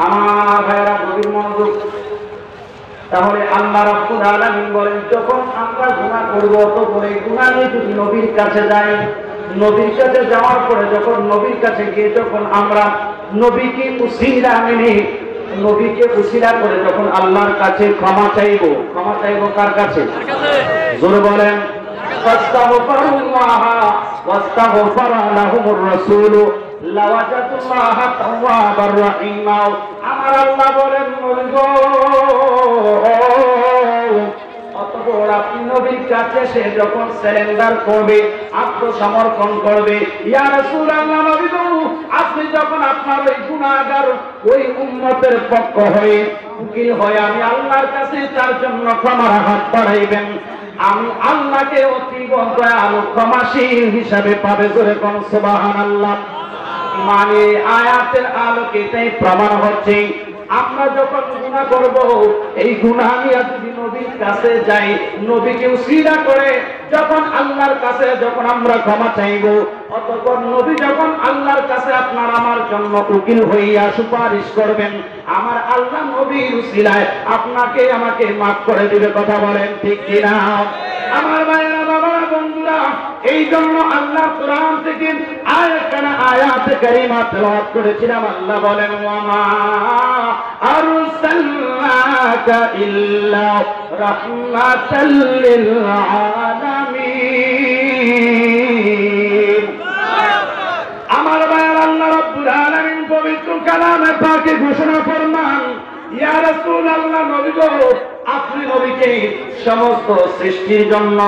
আমার ভাইরা গভীর মনোযোগ। তাহলে আল্লাহ রাব্বুল আলামিন বলেন, যখন আমরা গুনাহ করব তখন এই গুনাহ নিয়ে যদি নবীর কাছে যাই, নবীর কাছে যাওয়ার পরে যখন নবীর কাছে গিয়ে যখন আমরা নবীকে উসিলা মেনে, নবীকে উসিলা করে যখন আল্লাহর কাছে ক্ষমা চাইবো কার কাছে? জোরে বলেন, ফাস্তাগফিরুল্লাহ ওয়াস্তাগফারা লাহুমুর রাসূল লাওয়াজাতুল্লাহ তাওয়াবার রহিম। আমার আল্লাহ বলেন, অতঃপর আপনি নবীর কাছে সে যখন সারেন্ডার করবে, আত্মসমর্পণ করবে, ইয়া রাসূলুল্লাহ, নবী গো, আপনি যখন আপনার ওই গুনাহগার ওই উম্মতের পক্ষ হয়ে উকিল হয়ে আমি আল্লাহর কাছে তার জন্য ক্ষমার হাত বাড়াইবেন, আমি আল্লাহকে অতীব দয়ালু ক্ষমাশীল হিসাবে পাবে। জোরে কোন সুবহানাল্লাহ। মানে আয়াতের আলোকে এটাই প্রমাণ হচ্ছে, আমরা যখন গুনাহ করব, এই গুনাহ নিয়ে যদি নবীর কাছে যাই, নবীকে উসিলা করে যখন আল্লাহর কাছে যখন আমরা ক্ষমা চাইব, অতঃপর নবী যখন আল্লাহর কাছে আপনার আমার জন্য উকিল হইয়া সুপারিশ করবেন, আমার আল্লাহ নবীর উসিলায় আপনাকে আমাকে মাফ করে দিবে। কথা বলেন ঠিক কিনা? আমার ভাইরা, বাবারা, বন্ধুরা, এই জন্য আল্লাহ কোরআন থেকে আয়াত কারিমা তেলাওয়াত করেছিলাম। আল্লাহ বলেন, ওয়ামা আরসালনাকা ইল্লা রাহমাতাল লিল আলামিন। আমার ভাইরা, আল্লাহ রাব্বুল আলামিন পবিত্র কালামে পাকে ঘোষণা ফরমান, ইয়া রাসূলুল্লাহ, নবী গো, আপনি নবীকে সমস্ত সৃষ্টির জন্য,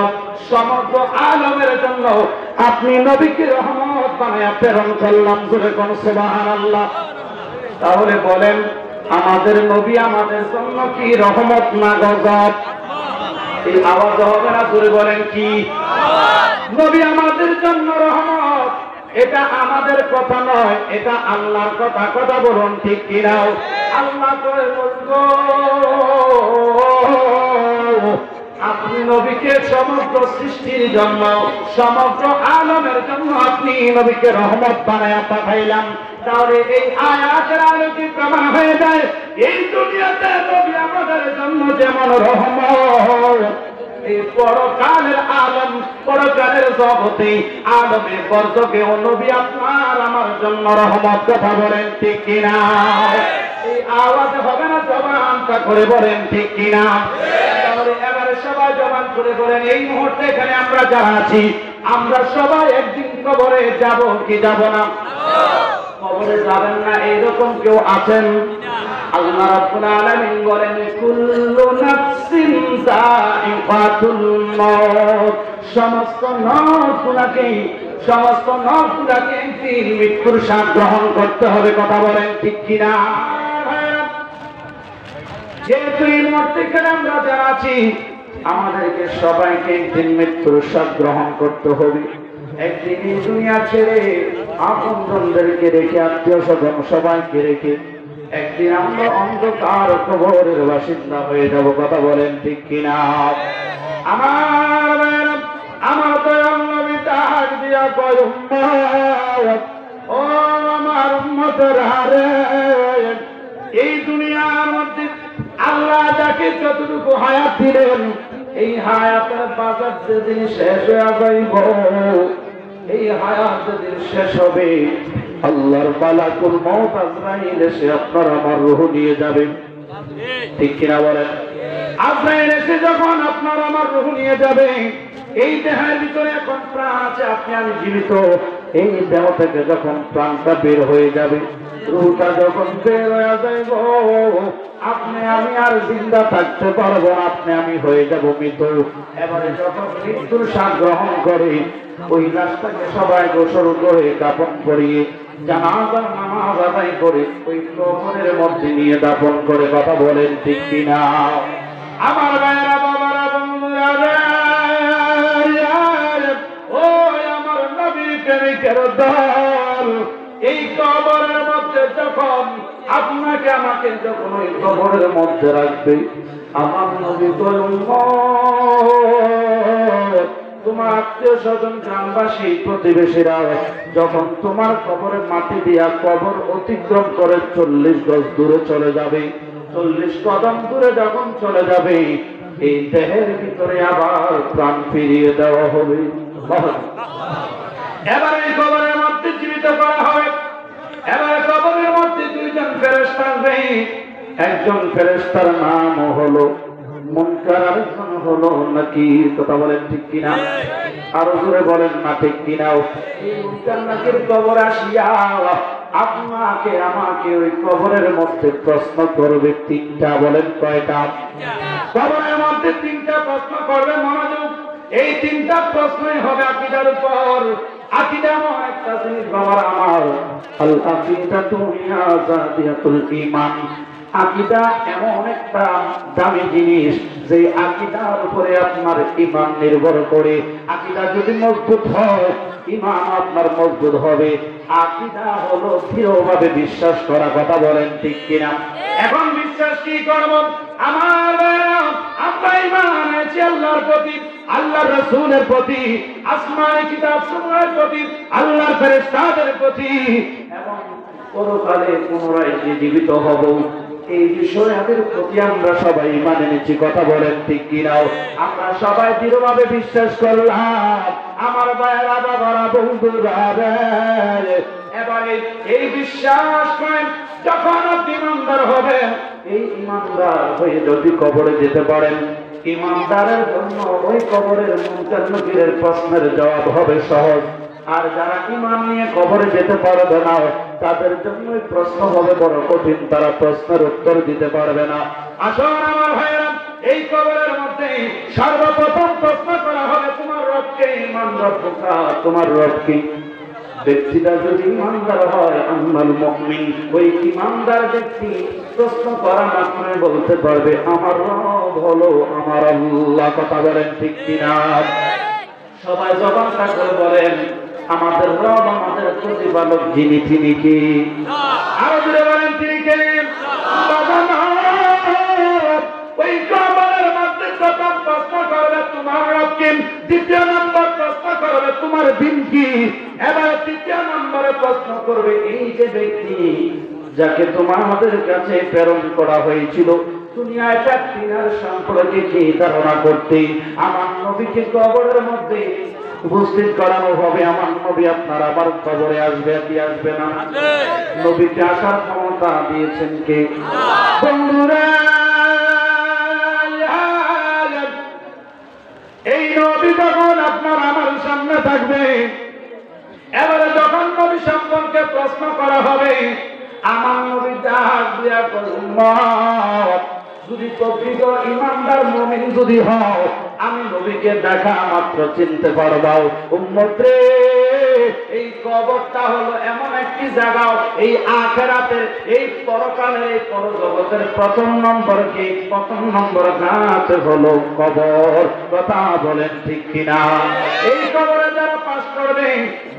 সমগ্র আলমের জন্য আপনি নবীকে রহমত বানায়া প্রেরণ করলাম। জোরে কোন সুবহানাল্লাহ। তাহলে বলেন, আমাদের নবী আমাদের জন্য কি রহমত না গজব? এই আওয়াজ হবে না? জোরে বলেন, কি নবী আমাদের জন্য রহমত? এটা আমাদের কথা নয়, এটা আল্লাহর কথা। কথা বলুন ঠিক কিনা? আল্লাহ করে বলবো, আপনি নবীকে সমগ্র সৃষ্টির জন্য, সমগ্র আলমের জন্য আপনি নবীকে রহমত বানায়া পাঠাইলাম। তাহলে এই আয়াতের আলোকে প্রমাণ হয়ে যায়, এই দুনিয়াতে নবী আমাদের জন্য যেমন রহমত, এই পরকালের আলম, পরকালের জগতে আলমে বর্জকে নবী আপনার আমার জন্য রহমত। কথা বলেন ঠিক কিনা? এই আওয়াজ হবে না? জবানটা করে বলেন ঠিক কিনা? তাহলে এবারে সবাই জবান করে বলেন, এই মুহূর্তে এখানে আমরা যারা আছি, আমরা সবাই একদিন কবরে যাব কি যাব না? কবরে যাবেন না এইরকম কেউ আছেন? আল্লাহ রাব্বুল আলামিন বলেন, কুল্লু নাফসিন যায়িকাতুল মউত। সমস্ত নফসগুলোকে একদিন মৃত্যুর স্বাদ গ্রহণ করতে হবে। কথা বলেন ঠিক কিনা? যেহেতু এই মুহূর্তে আমরা যারা আছি, আমাদেরকে সবাইকে একদিন মৃত্যুর স্বাদ গ্রহণ করতে হবে। একদিন এই দুনিয়া ছেড়ে আপনজনদেরকে রেখে, আত্মীয় স্বজন সবাইকে রেখে একদিন আমরা অন্ধকার কবরের বাসিন্দা হয়ে যাব। কথা বলেন ঠিক কিনা? আমার দয়াল নবী ডাক দিয়া কয়, উম্মত, ও আমার উম্মতেরা রে, এই দুনিয়ার মধ্যে আল্লাহ যাকে যতটুকু হায়াত দিলেন, এই হায়াতের বাজার যেদিন শেষ হয়ে যাইব, এই হায়াত যেদিন শেষ হবে, আল্লাহর মালাকুল মউত আজরাইল এসে আপনার আমার রূহ নিয়ে যাবে। ঠিক কিনা বলেন? আজরাইল এসে যখন আপনার আমার রূহ নিয়ে যাবে, এই দেহের ভিতরে এখন প্রাণ আছে, আপনি আমি জীবিত, এই দেহ থেকে যখন প্রাণটা বের হয়ে যাবে, রূহটা যখন বের হয়ে যাইব, আপনি আমি আর জিন্দা থাকতে পারবো না, আপনি আমি হয়ে যাব মৃত। এবারে যখন মৃত্যুর স্বাদ গ্রহণ করে, ওই লাশটাকে সবাই গোসল করে কাফন করিয়ে জানাজার নামাজ আদায় করে ওই কবরের মধ্যে নিয়ে দাফন করে। কথা বলেন ঠিক কিনা? আমার ভাইরা, বাবারা, বন্ধুরা, ও আমার নবীর প্রেমিকের দল, এই কবরের মধ্যে যখন আপনাকে আমাকে যখন ওই কবরের মধ্যে রাখবে, আমার নবী বলুন, তোমার আত্মীয় স্বজন, গ্রামবাসী, প্রতিবেশীরা যখন তোমার কবরে মাটি দিয়া কবর অতিক্রম করে 40 গজ দূরে চলে যাবে, 40 কদম দূরে যখন চলে যাবে, এই দেহের ভিতরে আবার প্রাণ ফিরিয়ে দেওয়া হবে। এবার এই কবরের মধ্যে জীবিত করা হবে। এবার কবরের মধ্যে দুইজন ফেরেশতা আসবে। একজন ফেরেশতার নাম হলো মুনকার, আরেকজন হলো নাকির। কথা বলেন ঠিক কিনা? আরো জোরে বলেন না ঠিক কিনা? এই মুনকার নাকির কবর আসিয়া আপনাকে আমাকে ওই কবরের মধ্যে প্রশ্ন করবে তিনটা। বলেন কয়টা? কবরের মধ্যে তিনটা প্রশ্ন করবে। মনোযোগ, এই তিনটা প্রশ্নই হবে আকীদার উপর। আকীদা এমন একটা জিনিস বাবার আমার, আল আকীদাতু হিয়া যাতিয়াতুল ঈমান। আকীদা এমন একটা দামি জিনিস যে আকীদার উপরে আপনার ঈমান নির্ভর করে। আকীদা যদি মজবুত হয়, ঈমান আপনার মজবুত হবে। আকীদা হলো দৃঢ়ভাবে বিশ্বাস করা। কথা বলেন ঠিক কিনা? এখন বিশ্বাস কি করব? আমার আমরা ঈমান এনেছি আল্লাহর প্রতি, আল্লাহর রাসূলের প্রতি, আসমানী কিতাব সমূহের প্রতি, আল্লাহর ফেরেশতাদের প্রতি, এবং পরকালে পুনরায় জীবিত হব, এই বিষয়ের প্রতি আমরা সবাই মানে নিচ্ছি। কথা বলেন ঠিক কিনা? আমরা সবাই দৃঢ়ভাবে বিশ্বাস করলাম। আমার ভাইয়েরা, বাবারা, বন্ধুরা, এবারে এই বিশ্বাস করেন, যখন আপনি ইমানদার হবেন, এই ইমানদার হয়ে যদি কবরে যেতে পারেন, ইমানদারের জন্য ওই কবরের মুনকার নাকিরের প্রশ্নের জবাব হবে সহজ। আর যারা ঈমান নিয়ে কবরে যেতে পারবে না, তাদের জন্য প্রশ্ন হবে বড় কঠিন। তারা প্রশ্নের উত্তর দিতে পারবে না। আসুন আমার ভাইরা, এই কবরের মধ্যে সর্বপ্রথম প্রশ্ন করা হবে তোমার রবকে। ঈমান রব্বুকা, তোমার রব কি? ব্যক্তিটা যদি ঈমানদার হয়, আন্নাল মুমিন, ওই ঈমানদার ব্যক্তি প্রশ্ন করা মাত্রই বলতে পারবে আমার রব হলো আমার আল্লাহ। কথা বলেন ঠিক কিনা? সবাই জবানটা করে বলেন, আমাদের রব, আমাদের প্রতিপালক যিনি, তিনি কি? আরো জোরে বলেন, তিনি কে? ওই কবরের মধ্যে প্রথম প্রশ্ন করবে তোমার রব কি, দ্বিতীয় নম্বর প্রশ্ন করবে তোমার দিন কি, এবার তৃতীয় নম্বরে প্রশ্ন করবে এই যে ব্যক্তি যাকে তোমাদের কাছে প্রেরণ করা হয়েছিল দুনিয়ায় তিনার সম্পর্কে কি ধারণা করতে, আমার নবীকে কবরের মধ্যে উপস্থিত করানো হবে। আমার নবী আপনার আবার কবরে আসবে কি আসবে না? নবীকে আসার ক্ষমতা দিয়েছেন কে? বন্ধুরা, এই নবী যখন আপনার আমার সামনে থাকবে, এবারে যখন নবী সম্পর্কে প্রশ্ন করা হবে, আমার নবী ডাক দিয়া উম্মত, যদি প্রকৃত ঈমানদার মুমিন যদি হও, আমি নবীকে দেখা মাত্র চিনতে পারবা। উম্মত রে, এই কবরটা হলো এমন একটি জায়গা, এই আখিরাতের, এই পরকালের, এই পরজগতের প্রথম নম্বর কি, প্রথম নম্বর ঘাট হলো কবর। কথা বলেন ঠিক কিনা? এই কবরে যারা পাস করবে,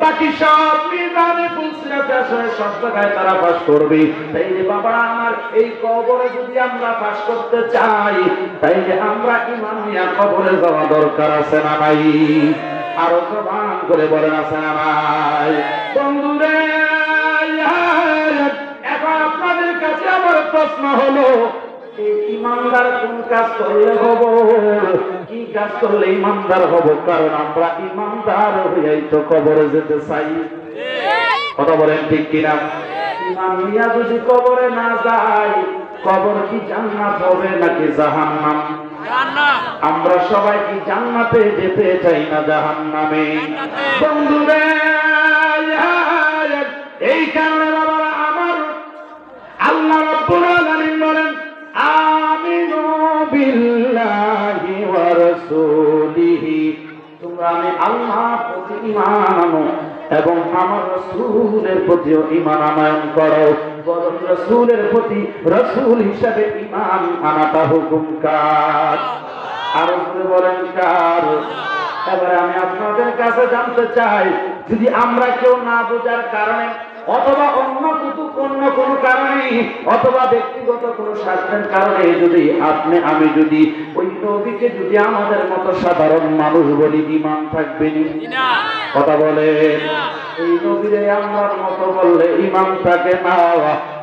বাকি সব মিজানে ফুলসিরাতে আসলে সব জায়গায় তারা পাস করবে। তাই যে বাবা আমার, এই কবরে যদি আমরা পাস করতে চাই, তাইলে আমরা ঈমান নিয়ে কবরে যাওয়া দরকার আছে না নাই? আরো জবান করে বলেন, আছে না নাই? বন্ধুরে, এখন আপনাদের কাছে আমার প্রশ্ন হলো, এই ঈমানদার কোন কাজ করলে হব? কি কাজ করলে ঈমানদার হব? কারণ আমরা ঈমানদার হইয়াই তো কবরে যেতে চাই। কথা বলেন ঠিক কিনা? ঈমান নিয়ে যদি কবরে না যাই, কবর কি জান্নাত হবে নাকি জাহান্নাম? আমরা সবাই কি জান্নাতে যেতে চাই না জাহান্নামে? বন্ধুরা, এই কারণে বাবারা আমার, আল্লাহ রাব্বুল আলামিন বলেন, আমিনু বিল্লাহি ওয়া রাসূলিহি, তোমরা আমি আল্লাহর প্রতি ঈমান আনো এবং আমার রাসূলের প্রতিও ঈমান আনয়ন করো। বরং রাসূলের প্রতি রাসূল হিসাবে ঈমান আনাটা হুকুম কার? আর বলেন কার? এবারে আমি আপনাদের কাছে জানতে চাই, যদি আমরা কেউ না বোঝার কারণে অথবা অন্য কোনো কারণে, অথবা ব্যক্তিগত কোনো স্বার্থের কারণে যদি আপনি আমি যদি ওই নবীকে যদি আমাদের মতো সাধারণ মানুষ বলি, ঈমান থাকবে না? কথা বলেন। এই নবীরে আমার মতো বললে ঈমান থাকে না,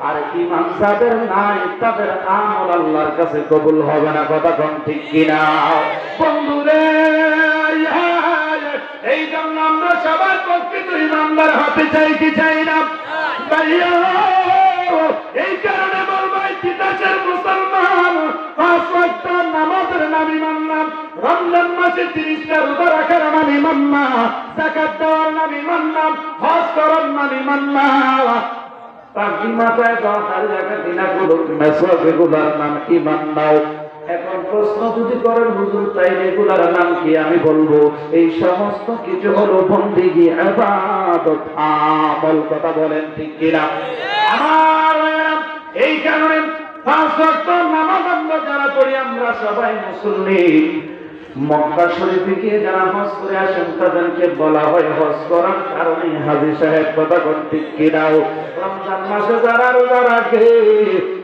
আর ঈমান যাদের নাই তাদের আমল আল্লাহর কাছে কবুল হবে না। কথা কোন ঠিক কিনা বন্ধুরে? এই জন্য আমরা সবার প্রকৃত ঈমানদার হতে চাই কি চাই না? এই কারণে বলবো, ইতিহাসের মুসলমান 5 ওয়াক্ত নামাজের নামই মানলাম, রমজান মাসে 30টা রোজা রাখার নামই মানলাম, যাকাত দেওয়ার নামই মানলাম, হজ করার নামই মানলাম, পাখি মাথায় 10,000 টাকা দিনাগুলো মেসওয়াক এগুলার নাম ঈমান নাও। এখন প্রশ্ন যদি করেন, হুজুর তাই এগুলার নাম কি? আমি বলবো এই সমস্ত কিছু হলো বন্দেগী, ইবাদত, আমল। কথা বলেন ঠিক কিনা? আমার এই কারণে 5 ওয়াক্ত নামাজ আমরা যারা পড়ি, আমরা সবাই মুসলিম। মক্কা শরীফে গিয়ে যারা হজ করে আসেন তাদেরকে বলা হয় হজ করার কারণে হাজী সাহেব। কথা কোন ঠিক কিনা? রমজান মাসে যারা রোজা রাখে,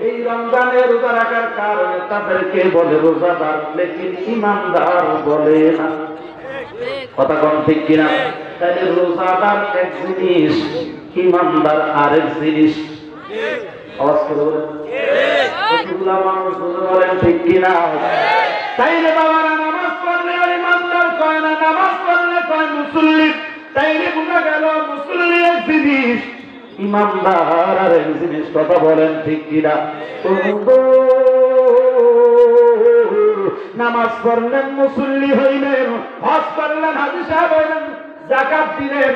এই রমজানে রোজা রাখার কারণে তাদেরকে বলে রোজাদার, লেকিন ঈমানদার বলে না। কথা কোন ঠিক কিনা? তাহলে রোজাদার এক জিনিস, ঈমানদার আরেক জিনিস। আওয়াজ করে বলেন এগুলা মানুষ বলেন ঠিক কিনা? তাইলে বাবারা নামাজ পড়লে ঈমানদার কয় না, নামাজ পড়লে কয় মুসল্লি। তাইলে বোঝা গেল মুসল্লি এক জিনিস, ঈমানদার আরেক জিনিস। কথা বলেন ঠিক কিনা? নামাজ পড়লেন মুসল্লি হইলেন, হজ করলেন হাজী সাহেব হইলেন, যাকাত দিলেন,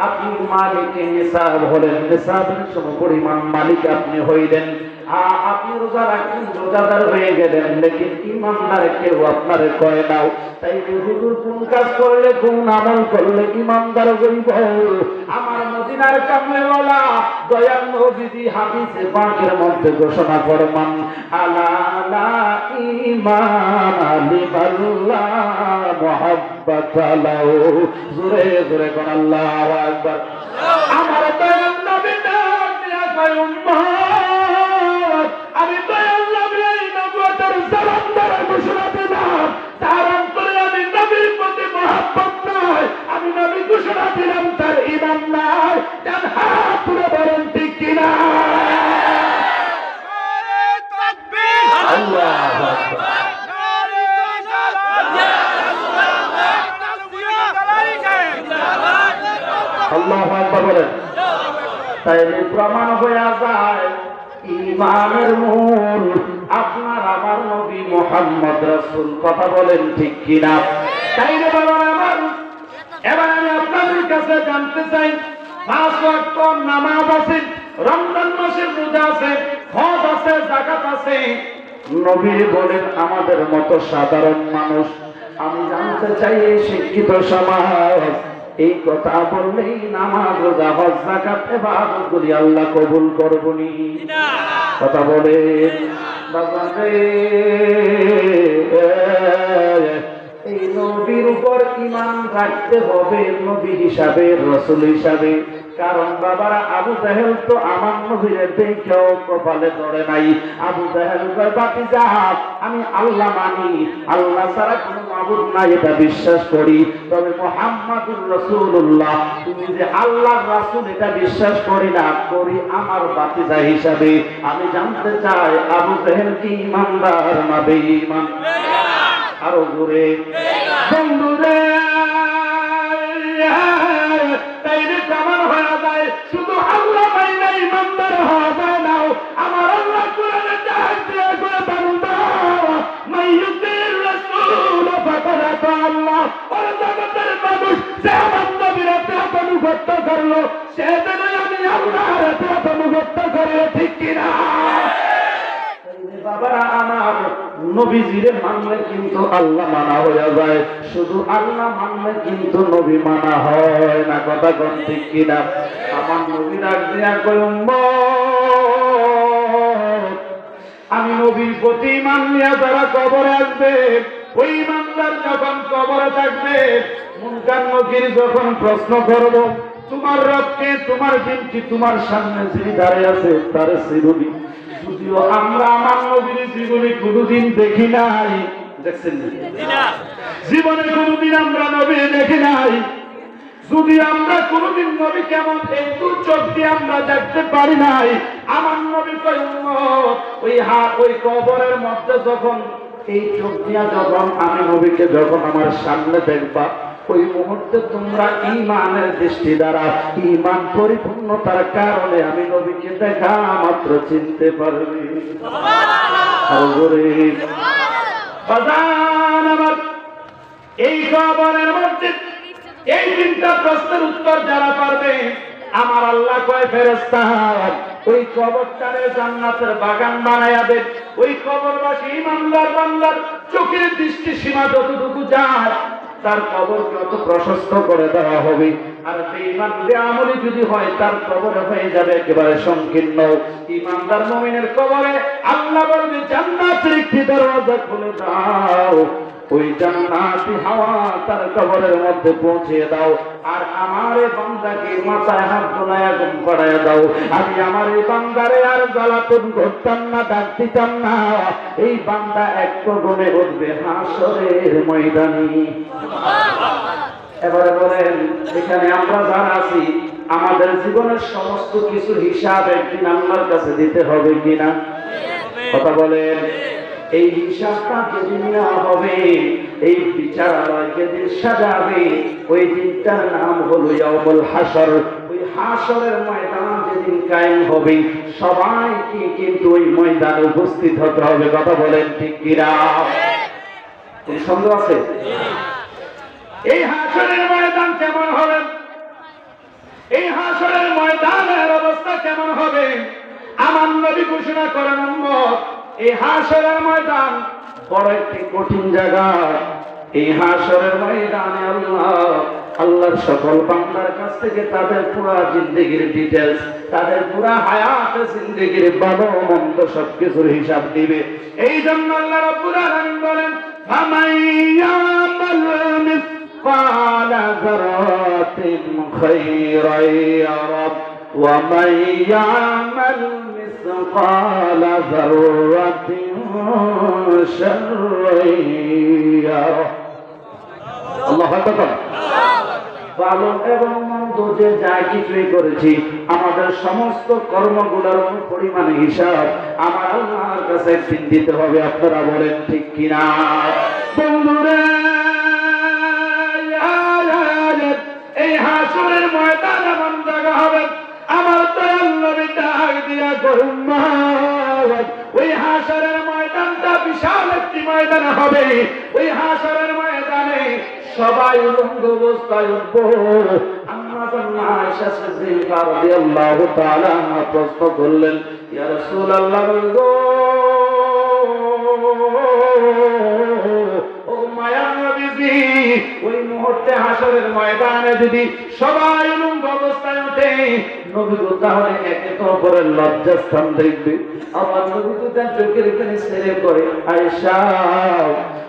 আপনি মালিকে নিসাব হলেন, নিসাবের সমপরিমাণ মালিক আপনি হইলেন। আপনি রোজা রাখলেন, রোজাদার হয়ে গেলেন, লেকিন ঈমানদার কেউ আপনার কয় নাও। তাই হুজুর কোন কাজ করলে, কোন আমল করলে ঈমানদার হইব? আমার মদিনার কামলেওয়ালা দয়াল নবীজি হাদিসে পাকের মধ্যে ঘোষণা ফরমান, আলা লা ঈমান লিল্লাহ মুহাব্বাতালাহু। জোরে জোরে কোন আল্লাহু আকবার। আমার দয়াল নবী ডাক দিয়া কয়, উম্মত আমি দয়াল নবী এই নবুয়তের সালামদার ঘোষণা দিলাম, তার অন্তরে আমি নবীর প্রতি মহব্বত নাই, আমি নবী ঘোষণা দিলাম তার ঈমান নাই। ডান হাত তুলে বলেন ঠিক কিনা? আল্লাহু আকবার। আল্লাহু আকবার বলেন। তাইলে প্রমাণ হয়ে যায় ঈমানের মূল আপনার আমার নবী মুহাম্মদ রাসূল। কথা বলেন ঠিক কিনা? তাইলে বাবার আমার, এবার আমি আপনাদের কাছে জানতে চাই, 5 ওয়াক্ত নামাজ আছে, রমজান মাসের রোজা আছে, হজ আছে, যাকাত আছে, নবী বলেন আমাদের মতো সাধারণ মানুষ। আমি জানতে চাই এই শিক্ষিত সমাজ এই কথা বললেই নামাজ, রোজা, হজ, যাকাত ইবাদতগুলি আল্লাহ কবুল করবনি? কথা বলেন বাবারে। এই নবীর উপর ঈমান রাখতে হবে, নবী হিসাবে, রাসূল হিসাবে। কারণ বাবারা আবু জাহেল তো আমার নবীরে দেখেও কপালে ধরে নাই। আবু জাহেল কয়, বাতিজা আমি আল্লাহ মানি, আল্লাহ ছাড়া কোনো মাবুদ নাই এটা বিশ্বাস করি, তবে মুহাম্মাদুর রাসূলুল্লাহ তুমি যে আল্লাহর রাসূল এটা বিশ্বাস করি না, করি আমার বাতিজা হিসাবে। আমি জানতে চাই আবু জাহেল কি ঈমানদার না বেঈমান? আরো জোরে বন্ধুরে। তাইলে প্রমাণ হয়ে যায় শুধু আল্লাহ মাইনা ঈমানদার হওয়া যায় না। আমার আল্লাহ কোরআনে ডাক দিয়ে করে বান্দা, মাইয়ুতির রাসূল ফাকাদ আতা আল্লাহ। ওর জগতের মানুষ যে আমার নবীর এত অনুগত করলো, সে যেন আমি আল্লাহর এত অনুগত করে, ঠিক কিনা? বাবারা আমার, নবীজিরে মানলে কিন্তু আল্লাহ মানা হয়ে যায়, শুধু আল্লাহ মানলে কিন্তু নবী মানা হয় না। কথা কোন ঠিক কিনা? আমার নবী ডাক দিয়া কয়, উম্মত আমি নবীর প্রতি ঈমান নিয়ে যারা কবরে আসবে, ওই ঈমানদার যখন কবরে থাকবে, মুনকার নকির যখন প্রশ্ন করব তোমার রবকে, তোমার দিন কি, তোমার সামনে যিনি দাঁড়িয়ে আছে তার চিরুনি, যদিও আমরা আমার নবীর জীবনে কোনোদিন দেখি নাই, দেখছেন না? জীবনে কোনোদিন আমরা নবী দেখি নাই। যদি আমরা কোনোদিন নবী কেমন এই দু চোখ দিয়ে আমরা দেখতে পারি নাই, আমার নবী কই উম্মত ওই কবরের মধ্যে যখন এই চোখ দিয়া যখন আমি নবীকে যখন আমার সামনে দেখবা, ওই মুহূর্তে তোমরা ঈমানের দৃষ্টি দ্বারা ঈমান পরিপূর্ণতার কারণে আমি নবীকে দেখা মাত্র চিনতে পারবে। এই কবরের মধ্যে এই তিনটা প্রশ্নের উত্তর যারা পারবে, আমার আল্লাহ কয় ফেরেশতা ওই কবরটারে জান্নাতের বাগান বানায়া দেন। ওই কবরবাসী ইমানদার বান্দার চোখের দৃষ্টি সীমা যতটুকু যায় তার কবর যত প্রশস্ত করে দেওয়া হবে। আর বেঈমান বেআমলি যদি হয় তার কবর হয়ে যাবে একেবারে সংকীর্ণ। ইমানদার মুমিনের কবরে আল্লাহ বলবে জান্নাতের একটি দরজা খুলে দাও, ওই জান্নাতি হাওয়া তার কবরের মধ্যে পৌঁছে দাও। আর আমার বান্দাকে মাথায় হাত বোলায়া ঘুম পাড়ায় দাও। আমি আমার এই বান্দারে আর জ্বালাতন করতাম না, ডাক দিতাম না। এই বান্দা একটু গুণে উঠবে হাসরের ময়দানে। এবারে বলেন, এখানে আমরা যারা আছি আমাদের জীবনের সমস্ত কিছুর হিসাব একদিন আল্লাহর কাছে দিতে হবে কিনা? কথা বলেন। এই হিসাবটা যেদিন নেওয়া হবে, এই বিচারালয় যেদিন সাজাবে, ওই দিনটার নাম হলো ইয়াউমুল হাসর। ওই হাসরের ময়দান যেদিন কায়েম হবে, সবাইকে কিন্তু ওই ময়দানে উপস্থিত হতে হবে। কথা বলেন ঠিক কিনা? কোনো সন্দেহ আছে? এই হাসরের ময়দান কেমন হবে? এই হাসরের ময়দানের অবস্থা কেমন হবে? আমার নবী ঘোষণা করেন উম্মত, এই হাসরের ময়দান বড় একটি কঠিন জায়গা। এই হাসরের ময়দানে আল্লাহর সকল বান্দার কাছ থেকে তাদের পুরা জিন্দেগির ডিটেলস, তাদের পুরা হায়াত জিন্দেগির ভালো মন্দ সবকিছুর হিসাব দিবে। এই জন্য আল্লাহ রাব্বুল আলামিন বলেন, ফামাইয়ামাল মিসকালা যারাতিন খায়রান ইয়ারা ওয়া মান ইয়ামাল مثقال ذرة شرا يره। আল্লাহু আকবার। ভালো এবং মন্দ যে যা কিছুই করেছি, আমাদের সমস্ত কর্মগুলোর পরিমাণ হিসাব আমার আল্লাহর কাছে একদিন দিতে হবে। আপনারা বলেন ঠিক কিনা? বন্ধুরা, এই হাসরের ময়দান এমন জায়গা হবে, আমার দয়াল নবী ডাক দিয়া করুন, ওই হাসরের ময়দানটা বিশাল একটি ময়দান হবে। ওই হাসরের ময়দানে সবাই উলঙ্গ অবস্থায় উঠবো। আয়েশা সিদ্দিকা রাদিয়াল্লাহু তাআলা প্রশ্ন করলেন, ইয়া রাসূলুল্লাহ, ও মায়ার নবীজি, ওই মুহূর্তে হাসরের ময়দানে যদি সবাই উলঙ্গ অবস্থায় ওঠে, নবী তো তাহলে একে তো অপরের লজ্জাস্থান দেখবে। আমার নবী তো তার চোখের এখানে ছেড়ে পড়ে, আয়েশা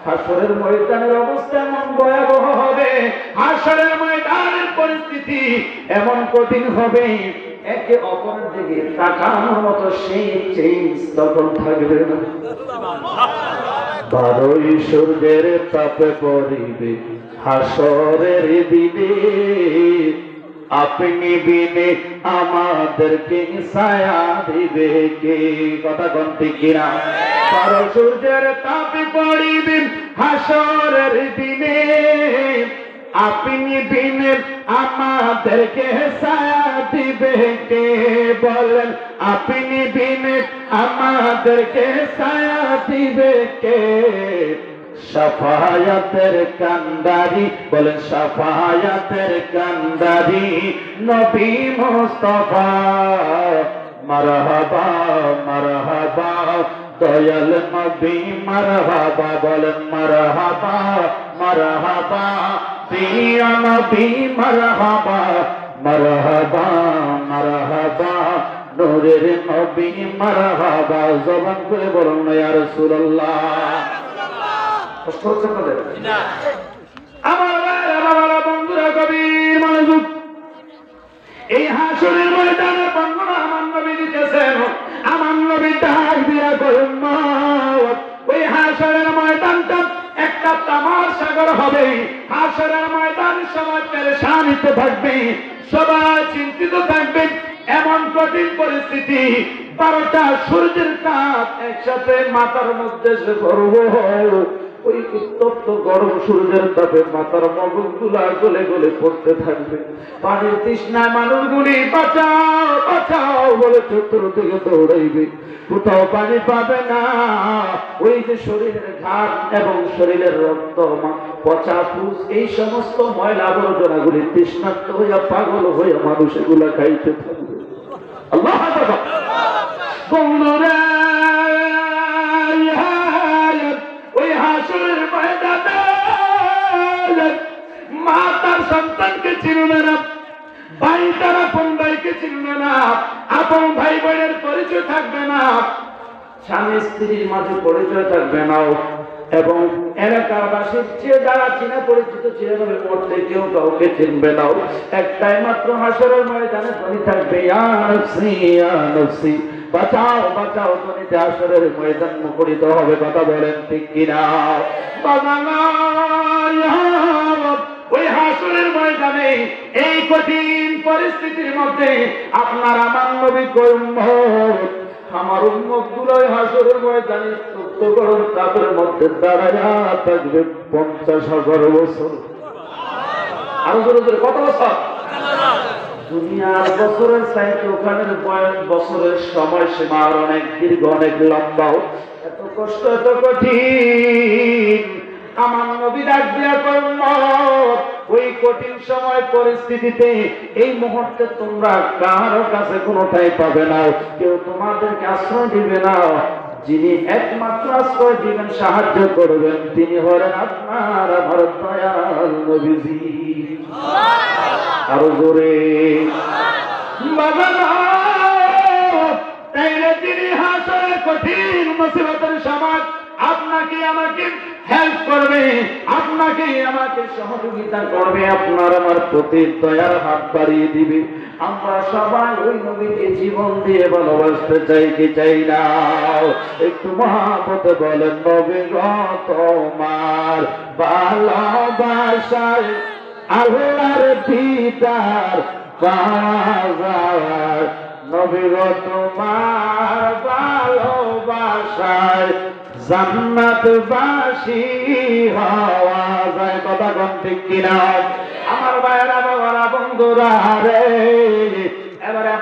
হাসরের ময়দানের অবস্থা এমন ভয়াবহ হবে, হাসরের ময়দানের পরিস্থিতি এমন কঠিন হবে, একে অপরের দিকে তাকানোর মতো সেই চেঞ্জ তখন থাকবে না। 12 সূর্যের তাপে পড়িবে হাসরের দিনে, আপনি বিনে আমাদেরকে ছায়া দিবে কে? কথা কোন ঠিক কিনা? 12 সূর্যের তাপে পড়িবে হাসরের দিনে, আপনি বিনে আমাদেরকে ছায়া দিবে কে? বলেন, আপনি বিনে আমাদেরকে ছায়া দিবে কে? শাফায়াতের কান্দারি, বলেন শাফায়াতের কান্দারি নবী মুস্তাফা, মারহাবা মারহাবা দয়াল নবী মারহাবা, বলেন মারহাবা মারহাবা প্রিয় নবী মারহাবা, মারহাবা মারহাবা নূরের নবী মারহাবা। জবান করে বলুন না ইয়া রাসূলুল্লাহ। আমার এই হাসরের ময়দানে বর্ণনা আমার নবী দিতেছেন, আমার নবী ডাক দিয়া কয় উম্মত, ওই হাসরের ময়দানটা একটা তামার সাগর হবে। হাসরের ময়দানের সময় পেরেশানিতে থাকবে, সবাই চিন্তিত থাকবে। এমন কঠিন পরিস্থিতি, 12টা সূর্যের তাপ একসাথে মাথার মধ্যে এসে পড়বে। ওই উত্তপ্ত গরম সূর্যের তাপে মাথার মগজগুলা গলে গলে পড়তে থাকবে। পানির তৃষ্ণায় মানুষগুলি বাঁচাও বাঁচাও বলে চতুর্দিকে দৌড়াইবে, কোথাও পানি পাবে না। ওই যে শরীরের ঘাম এবং শরীরের রক্ত, পচা ফুস, এই সমস্ত ময়লা আবর্জনাগুলি তৃষ্ণার্ত হইয়া পাগল হইয়া মানুষ এগুলা খাইতে থাকবে। আল্লাহ বন্ধুরা, ওই হাসরের ময়দানে মা তার সন্তানকে চিনবে না, ভাই তার আপন ভাইকে চিনবে না, আপন ভাই বোনের পরিচয় থাকবে না, স্বামী স্ত্রীর মাঝে পরিচয় থাকবে না, এবং এলাকার বাসীর চেয়ে যারা চিনা পরিচিত ছিল মরতে কেউ কাউকে চিনবে না। একটাই মাত্র হাসরের ময়দানে ধ্বনি থাকবে, ইয়া নফসি ইয়া নফসি, বাঁচাও বাঁচাও ধ্বনিতে হাসরের ময়দান মুখরিত হবে। কথা বলেন ঠিক কিনা? ওই হাসরের ময়দানে এই কঠিন পরিস্থিতির মধ্যে আপনার আমার নবী কয় উম্মত, আমার উম্মত গুলোই হাসরের ময়দানে সত্য গরম তাপের মধ্যে দাঁড়ায়া থাকবে 50,000 বছর। আরো জোরে জোরে, কত বছর? দুনিয়ার বছরের চাইতে ওখানের বছরের সময় সীমা আর অনেক দীর্ঘ, অনেক লম্বাও। এত কষ্ট, এত কঠিন। আমার নবী ডাক দিয়া কয় উম্মত, ওই কঠিন সময় পরিস্থিতিতে এই মুহূর্তে তোমরা কারো কাছে কোনোটাই পাবে না, কেউ তোমাদেরকে আশ্রয় দিবে না। যিনি একমাত্র আশ্রয় দিবেন, সাহায্য করবেন, তিনি হলেন আপনার আমার দয়াল নবীজি। আরো জোরে তাইলে তিনি হাসরের কঠিন মুসিবতের সময় আপনাকে আমাকে হেল্প করবে, আপনাকে আমাকে সহযোগিতা করবে, আপনার আমার প্রতি দয়ার হাত বাড়িয়ে দিবে। আমরা সবাই ওই নবীকে জীবন দিয়ে ভালোবাসতে চাই কি চাই না? একটু মহাব্বতে বলেন, নবী গো তোমার ভালোবাসায় আল্লাহর দিদার বাজার, নবী গো তোমার ভালোবাসায় জান্নাতবাসী হওয়া যায়। কথা কোন ঠিক কিনা? আমার ভাইয়েরা, বাবারা, বন্ধুরা রে, এবারে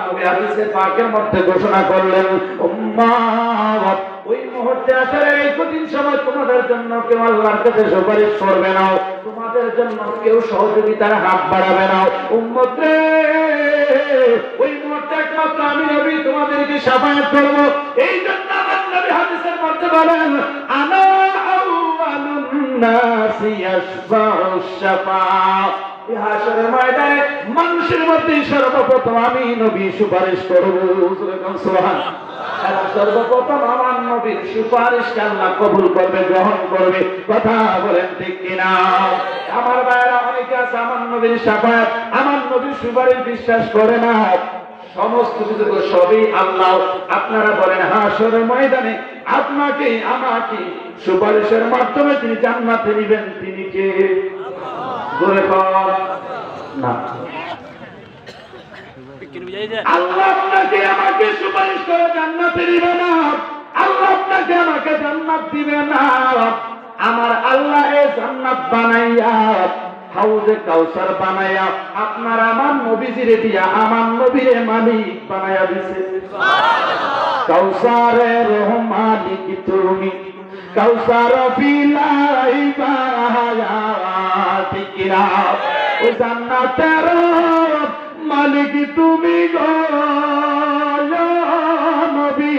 নবী হাদিসে পাকের মধ্যে ঘোষণা করলেন, উম্মত, ওই মুহূর্তে আসলে এই কঠিন সময় তোমাদের জন্য কেউ আল্লাহর কাছে সুপারিশ করবে না, তোমাদের জন্য কেউ সহযোগিতার হাত বাড়াবে না। উম্মত রে, ওই মুহূর্তে একমাত্র আমি নবী তোমাদেরকে শাফায়াত করব। এই জন্য আমার নবী হাদিসের মধ্যে বলেন, আনা আউয়ালুন নাসি ইয়াশফাউ শাফাআ। এই হাসরের ময়দানে মানুষের মধ্যে সর্বপ্রথম আমি নবী সুপারিশ করব। সুবহানাল্লাহ। সর্বপ্রথম আমার নবীর সুপারিশকে আল্লাহ কবুল করবে, গ্রহণ করবে। কথা বলেন ঠিক কিনা? আমার ভাইয়েরা, অনেকে আছে আমার নবীর শাফায়াত, আমার নবীর সুপারিশ বিশ্বাস করে না। সমস্ত কিছু সবই আল্লাহ। আপনারা বলেন হাসরের ময়দানে আপনাকে আমাকে সুপারিশের মাধ্যমে তিনি জান্নাতে নিবেন, তিনি কে? জোরে বল না। আল্লাহ আপনাকে আমাকে সুপারিশ করে জান্নাতে দিবে না, আল্লাহ আপনাকে আমাকে জান্নাত দিবে না। আমার আল্লাহ এই জান্নাত বানাইয়া, হাউজে কাউসার বানাইয়া, আপনার আমার নবীজিরে দিয়া আমার নবীরে মালিক বানাইয়া দিছে। কাউসারের মালিক তুমি, কাউসার পিলাই বাহায়া, ঠিক কিনা? ওই জান্নাতের মালিক তুমি গো নবী,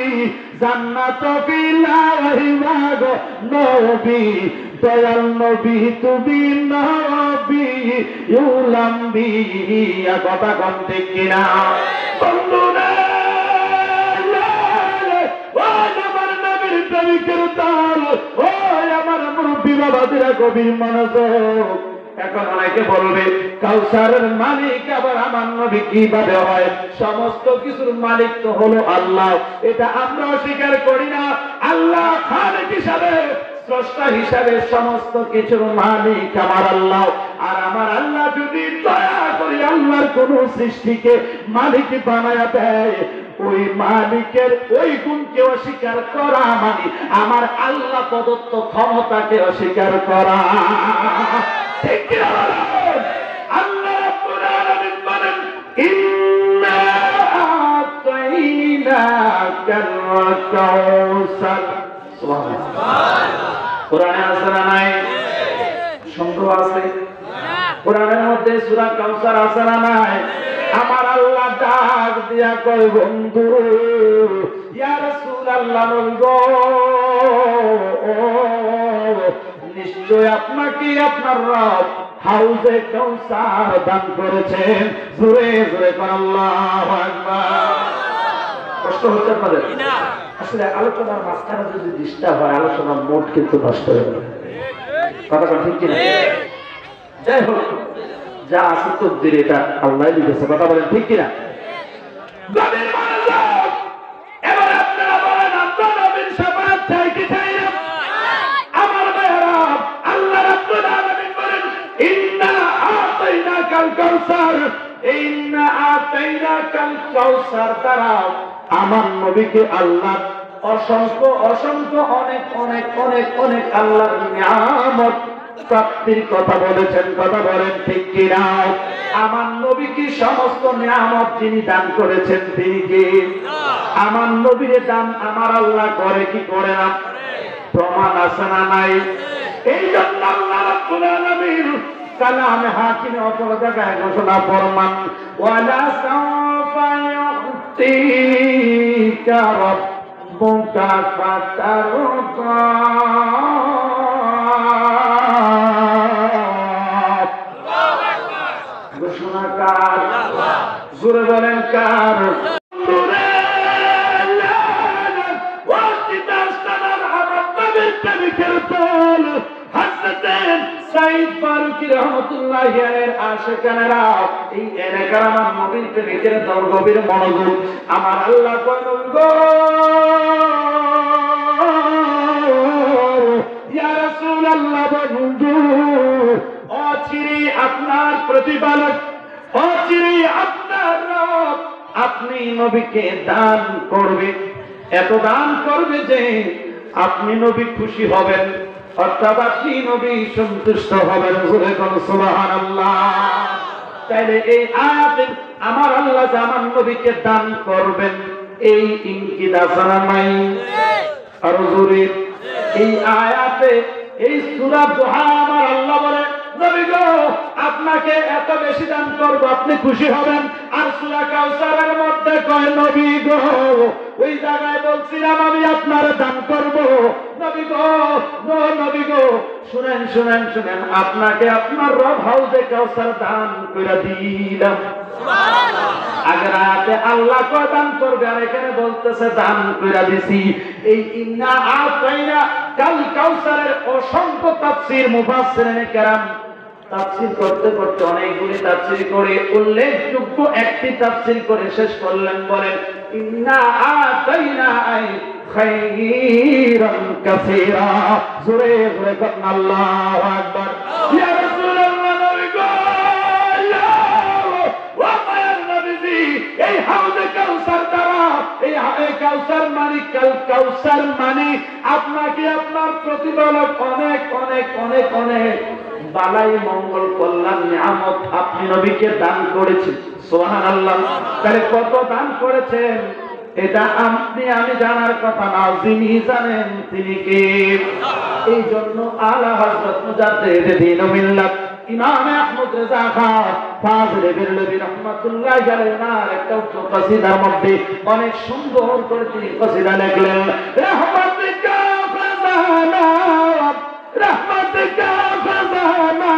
জান্নাত বিলাইবা গো নবী, দয়াল নবী তুমি নবী ইউলাম্বি। কথা কম ঠিক কিনা? বন্ধুরা, ওই আমার নবীর প্রেমিকের দল, ওই আমার মুরব্বী বাবাদের গভীর মনোযোগ। এখন অনেকে বলবে কাউসারের মালিক আবার আমার নবী কিভাবে হয়? সমস্ত কিছুর মালিক তো হলো আল্লাহ, এটা আমরা অস্বীকার করি না। আল্লাহ খালিক হিসাবে, স্রষ্টা হিসাবে সমস্ত কিছুর মালিক আমার আল্লাহ। আর আমার আল্লাহ যদি দয়া করে আল্লাহর কোন সৃষ্টিকে মালিক বানায়া দেয়, ওই মালিকের ওই গুণকে অস্বীকার করা মানে আমার আল্লাহ প্রদত্ত ক্ষমতাকে অস্বীকার করা। ঠিক কি না? আল্লাহ রাব্বুল আলামিন বলেন, ইন্না আতাইনাকাল কাউসার। সুবহানাল্লাহ। কোরআনে আছে না নাই? সংগ্রহ আছে কোরআনের মধ্যে সূরা কাউসার আছে না নাই? আমার আল্লাহ ডাক দিয়া কয়, বন্ধু ইয়া রাসূলুল্লাহ গো, নিশ্চয় আপনাকে আপনার রব হাউজে কাউসার দান করেছেন। জোরে জোরে কোন আল্লাহু আকবার। কষ্ট হচ্ছে আপনাদের? আসলে আলোচনার মাঝখানে যদি ডিস্টার্ব হয়, আলোচনার মোড কিন্তু নষ্ট হয়ে যাবে। কথাটা ঠিক কিনা? যাই হোক, যা আছে তকদির, এটা আল্লাহ লিখেছে। কথা বলেন ঠিক কিনা? এবার আপনারা বলেন, আপনার নবীর শাফাআত চাই কি চাই না? আমার ভাইরা, আল্লাহ রাব্বুল আলামিন বলেন, ইন্না আতাইনাকাল কাউসার, ইন্না আতাইনাকাল কাউসার দ্বারা আমার নবীকে আল্লাহ অসংখ্য অসংখ্য অনেক অনেক অনেক অনেক আল্লাহর নিয়ামত প্রাপ্তির কথা বলেছেন। কথা বলেন ঠিক কিনা? আমার নবীকে সমস্ত নিয়ামত যিনি দান করেছেন তিনি কে? আমার নবীর দান আমার আল্লাহ করে কি করে না? প্রমাণ আছে না নাই? এই জন্য আল্লাহ রাব্বুল আলামিন কালামে হাকিমে অপর জায়গায় ঘোষণা ফরমান, ওয়ালা সাওফা ইউতিকা রাব্বুকা ফাতারদা। ঘোষণা কার? জোরে বলেন কার? সাইদ ফারুকী রাহমাতুল্লাহি আলাইহির আশিকানেরা এই এলাকার আমার নবীর প্রেমিকের দর গভীর মনোযোগ। আমার আল্লাহ কয়, গো ইয়া রাসূলুল্লাহ, বন্ধু অচিরে আপনার প্রতিপালক, অচিরে আপনার রব আপনি নবীকে দান করবে, এত দান করবে যে আপনি নবী খুশি হবেন, অর্থাৎ আপনি নবী সন্তুষ্ট হবেন। সুবহানাল্লাহ। তাইলে এই আয়াতে আমার আল্লাহ যে আমার নবীকে দান করবেন, এই ইঙ্গিত আছে না নাই? আরো জোরে। এই আয়াতে এই সূরা দুহা আমার আল্লাহ বলে, নবী গো আপনাকে এত বেশি দান করব, আপনি খুশি হবেন। আর সূরা কাউসারের মধ্যে কয়, নবী গো ওই জায়গায় বলছিলাম আমি আপনার দান করব। নবী গো, নবী গো শুনেন শুনেন শুনেন, আপনাকে আপনার রব হাউজে কাউসার দান করে দিলাম। সুবহানাল্লাহ। আগের আয়াতে আল্লাহ কয় দান করবে, আর এখানে বলতেছে দান করে দিছি। এই ইন্না আতাইনা কাল কাউসারের অসংখ্য তাফসীর মুফাসসিরিনে কেরাম তাফসীর করতে করতে অনেকগুলি তাফসীর করে উল্লেখযোগ্য একটি তাফসীর করে শেষ করলেন, বলেন ইন্না আতাইনা আই খায়রান কাসীরা। জোরে জোরে বলেন আল্লাহু আকবার। ইয়া রাসূলুল্লাহ, নবী গো, ওয়া মায়ার নবীজি এই হাউজে কাউসার দ্বারা, এই কাউসার মানে কাউসার মানে আপনাকে আপনার প্রতিপালক অনেক অনেক অনেক অনেক বালাই মঙ্গল কল্যাণ নিয়ামত আপনি নবীকে দান করেছেন। সুবহানাল্লাহ। তাহলে কত দান করেছেন এটা আপনি আমি জানার কথা না, যিনি জানেন তিনি কে? এই জন্য আলা হযরত মুজাদ্দিদ দ্বীন ও মিল্লাত ইমাম আহমদ রেজা খান ফাজিলে বেরলভী রাহমাতুল্লাহি আলাইহি একটা কসিদার মধ্যে অনেক সুন্দর করে তিনি কসিদা লিখলেন, রহমতিকা ফাজানা रहमतिका खजाना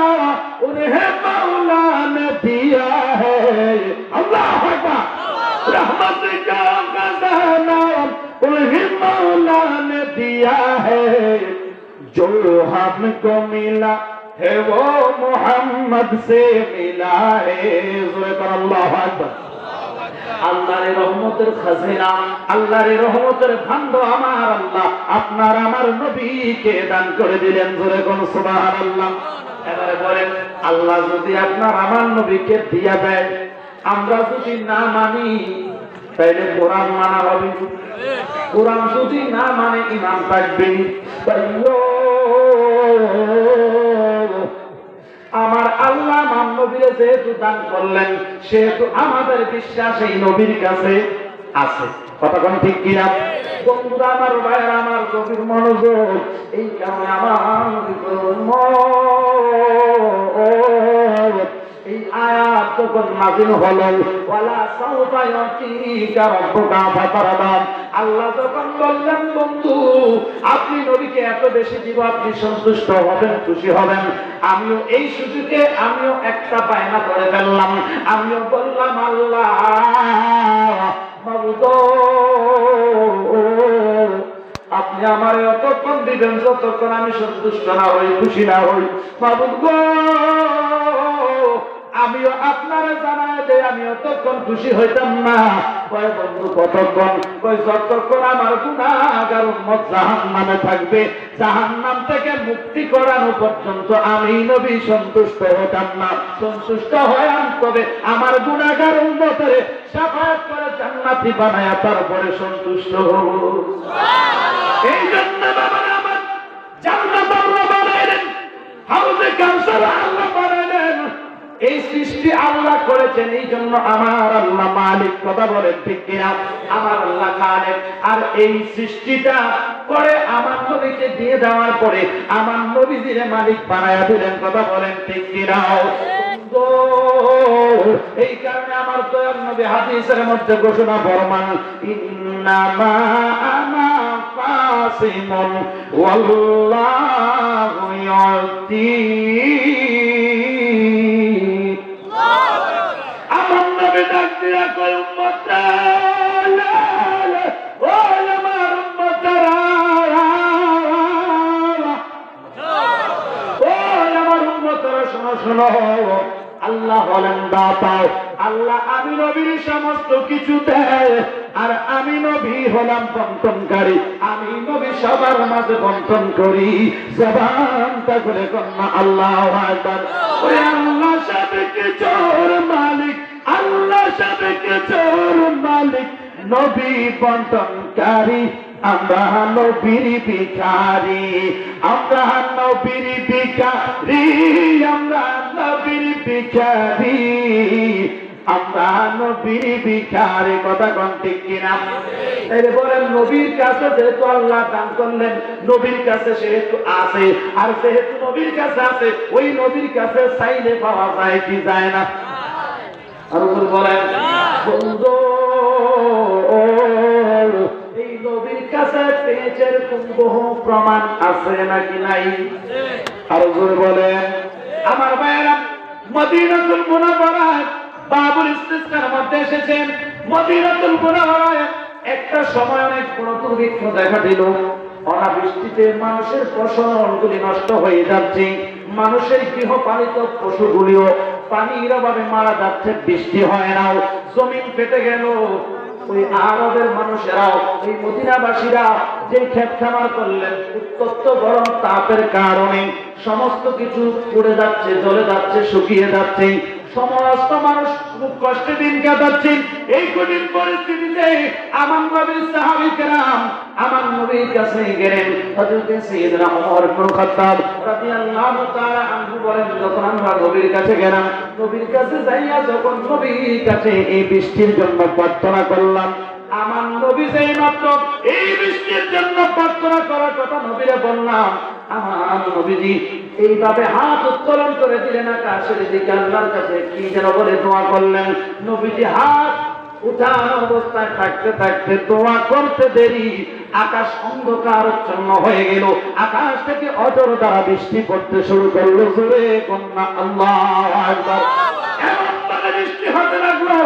उन्हें मौला ने दिया है। अल्लाह अकबर। रहमतिका खजाना उन्हें मौला ने दिया है, जो हमको मिला है वो मोहम्मद से मिला है। अल्लाहु আকবার। আল্লাহর রহমতের খাজিনা, আল্লাহর রহমতের ভান্ডার আমার আল্লাহ আপনার আমার নবীকে দান করে দিলেন। জোরে কোন সুবহানাল্লাহ। এবারে বলেন, আল্লাহ যদি আপনার আমার নবীকে দিয়া দেয়, আমরা যদি না মানি তাইলে কোরআন মানা হবে? কোরআন যদি না মানে ইমান থাকবে? আমার আল্লাহ আমার নবীরে যেহেতু দান করলেন, সেহেতু আমাদের বিশ্বাস এই নবীর কাছে আছে। কথা কোন ঠিক কিনা? বন্ধুরা আমার, ভাইয়েরা আমার, গভীর মনোযোগ। এই কারণে আমার এই আয়াত যখন নাযিল হলো, ওয়ালা সাউফা ইউতিকা রাব্বুকা ফাতারদা, আল্লাহ যখন বললেন বন্ধু আপনি নবীকে এত বেশি দিব, আপনি সন্তুষ্ট হবেন, খুশি হবেন। আমিও এই সুযোগে আমিও একটা বায়না করে ফেললাম। আমিও বললাম, আল্লাহ মাবুদ, আপনি আমার অতক্ষণ দিবেন যতক্ষণ আমি সন্তুষ্ট না হই, খুশি না হই। মাবুদ গো, আমিও আপনারা জানায় যে আমি অতক্ষণ খুশি হইতাম না। কয় বন্ধু কতক্ষণ? কয় যতক্ষণ আমার গুনাহগার উম্মত জাহান্নামে থাকবে, জাহান্নাম থেকে মুক্তি করানো পর্যন্ত আমি নবী সন্তুষ্ট হতাম না। সন্তুষ্ট হয়ে তবে আমার গুনাহগার উম্মতের শাফায়াত করে জান্নাতি বানায়া তারপরে সন্তুষ্ট হব। এই জন্য বাবা আমার জান্নাত আল্লাহ বানাইলেন, হাউজে কাউসার আল্লাহ বানাইলেন। এই সৃষ্টি আল্লাহ করেছেন, এই জন্য আমার আল্লাহ মালিক। কথা বলেন ঠিক কিনা? আমার আল্লাহ খালেক। আর এই সৃষ্টিটা করে আমার নবীকে দিয়ে দেওয়ার পরে আমার নবীজিরে মালিক বানায়া দিলেন। কথা বলেন ঠিক কিনা? এই কারণে আমার দয়াল নবী হাদিসের মধ্যে ঘোষণা ফরমান, ইন্নামা আনা কাসিমুন ওয়াল্লাহু ইউতি। আমার নবী ডাক দিয়া কয়, উম্মতরা, ও আমার উম্মতরা, ও আমার উম্মতরা, শোনো শোনো, আল্লাহ হলেন দাতা। আল্লাহ আমি নবীর সমস্ত কিছু দেয়, আর আমি নবী হলাম বন্টনকারী। আমি নবী সবার মাঝে বন্টন করি। জবানটা করে কন্যা আল্লাহু আকবার। ওই আল্লাহ সাবেকে চোর মালিক, আল্লাহ সাবেকে চোর মালিক, নবী বন্টনকারী। আমরা নবীর ভিখারি, আমরা নবীর ভিখারি, আমরা নবীর ভিখারি, আমরা নবীর ভিখারি। কথা কোন ঠিক কিনা? এই বলেন, নবীর কাছে যেহেতু আল্লাহ দান করলেন, নবীর কাছে সেহেতু আছে, আর যেহেতু নবীর কাছে আছে, ওই নবীর কাছে চাইলে পাওয়া যায় কি যায় না? আর বলেন বন্ধু, এই নবীর কাছে পেঁচের বহু প্রমাণ আছে নাকি নাই? আর বলেন আমার ভাইয়েরা, মদিনাতুল মুনাওয়ারায় বাবুল ইস্তিসকার মধ্যে এসেছেন। মদিনাতুল মুনাওয়ারায় একটা সময় অনেক বড় দুর্ভিক্ষ দেখা দিল। অনাবৃষ্টিতে মানুষের ফসলগুলি নষ্ট হয়ে যাচ্ছে, মানুষের গৃহপালিত পশুগুলিও পানির অভাবে মারা যাচ্ছে, বৃষ্টি হয় না, জমিন ফেটে গেল। ওই আরবের মানুষেরাও, এই মদিনাবাসীরা যে ক্ষেত খামার করলেন, উত্তপ্ত গরম তাপের কারণে সমস্ত কিছু পুড়ে যাচ্ছে, জ্বলে যাচ্ছে, শুকিয়ে যাচ্ছে। সমস্ত মানুষ খুব কষ্টে দিন কাটাচ্ছেন। এই কঠিন পরিস্থিতিতে আমার নবীর সাহাবী কেরাম আমার নবীর কাছে গেলেন। হযরত সাইয়েদনা ওমর ইবনে খাত্তাব রাদিয়াল্লাহু তাআলা আনহু বলেন, যখন আমরা নবীর কাছে গেলাম, নবীর কাছে যাইয়া যখন নবীর কাছে এই বৃষ্টির জন্য প্রার্থনা করলাম, আমার নবী যেই মাত্র এই বৃষ্টির জন্য প্রার্থনা করার কথা নবীরে বললাম, আমার নবীজি এইভাবে হাত উত্তোলন করে দিলেন আকাশের দিকে, আল্লাহর কাছে কি যেন বলে দোয়া করলেন। নবীজি হাত উঠানো অবস্থায় থাকতে থাকতে দোয়া করতে দেরি, আকাশ অন্ধকারাচ্ছন্ন হয়ে গেল। আকাশ থেকে অজর দ্বারা বৃষ্টি পড়তে শুরু করলো। জোরে কন্যা আল্লাহু আকবার। এমন ভাবে বৃষ্টি হতে লাগলো,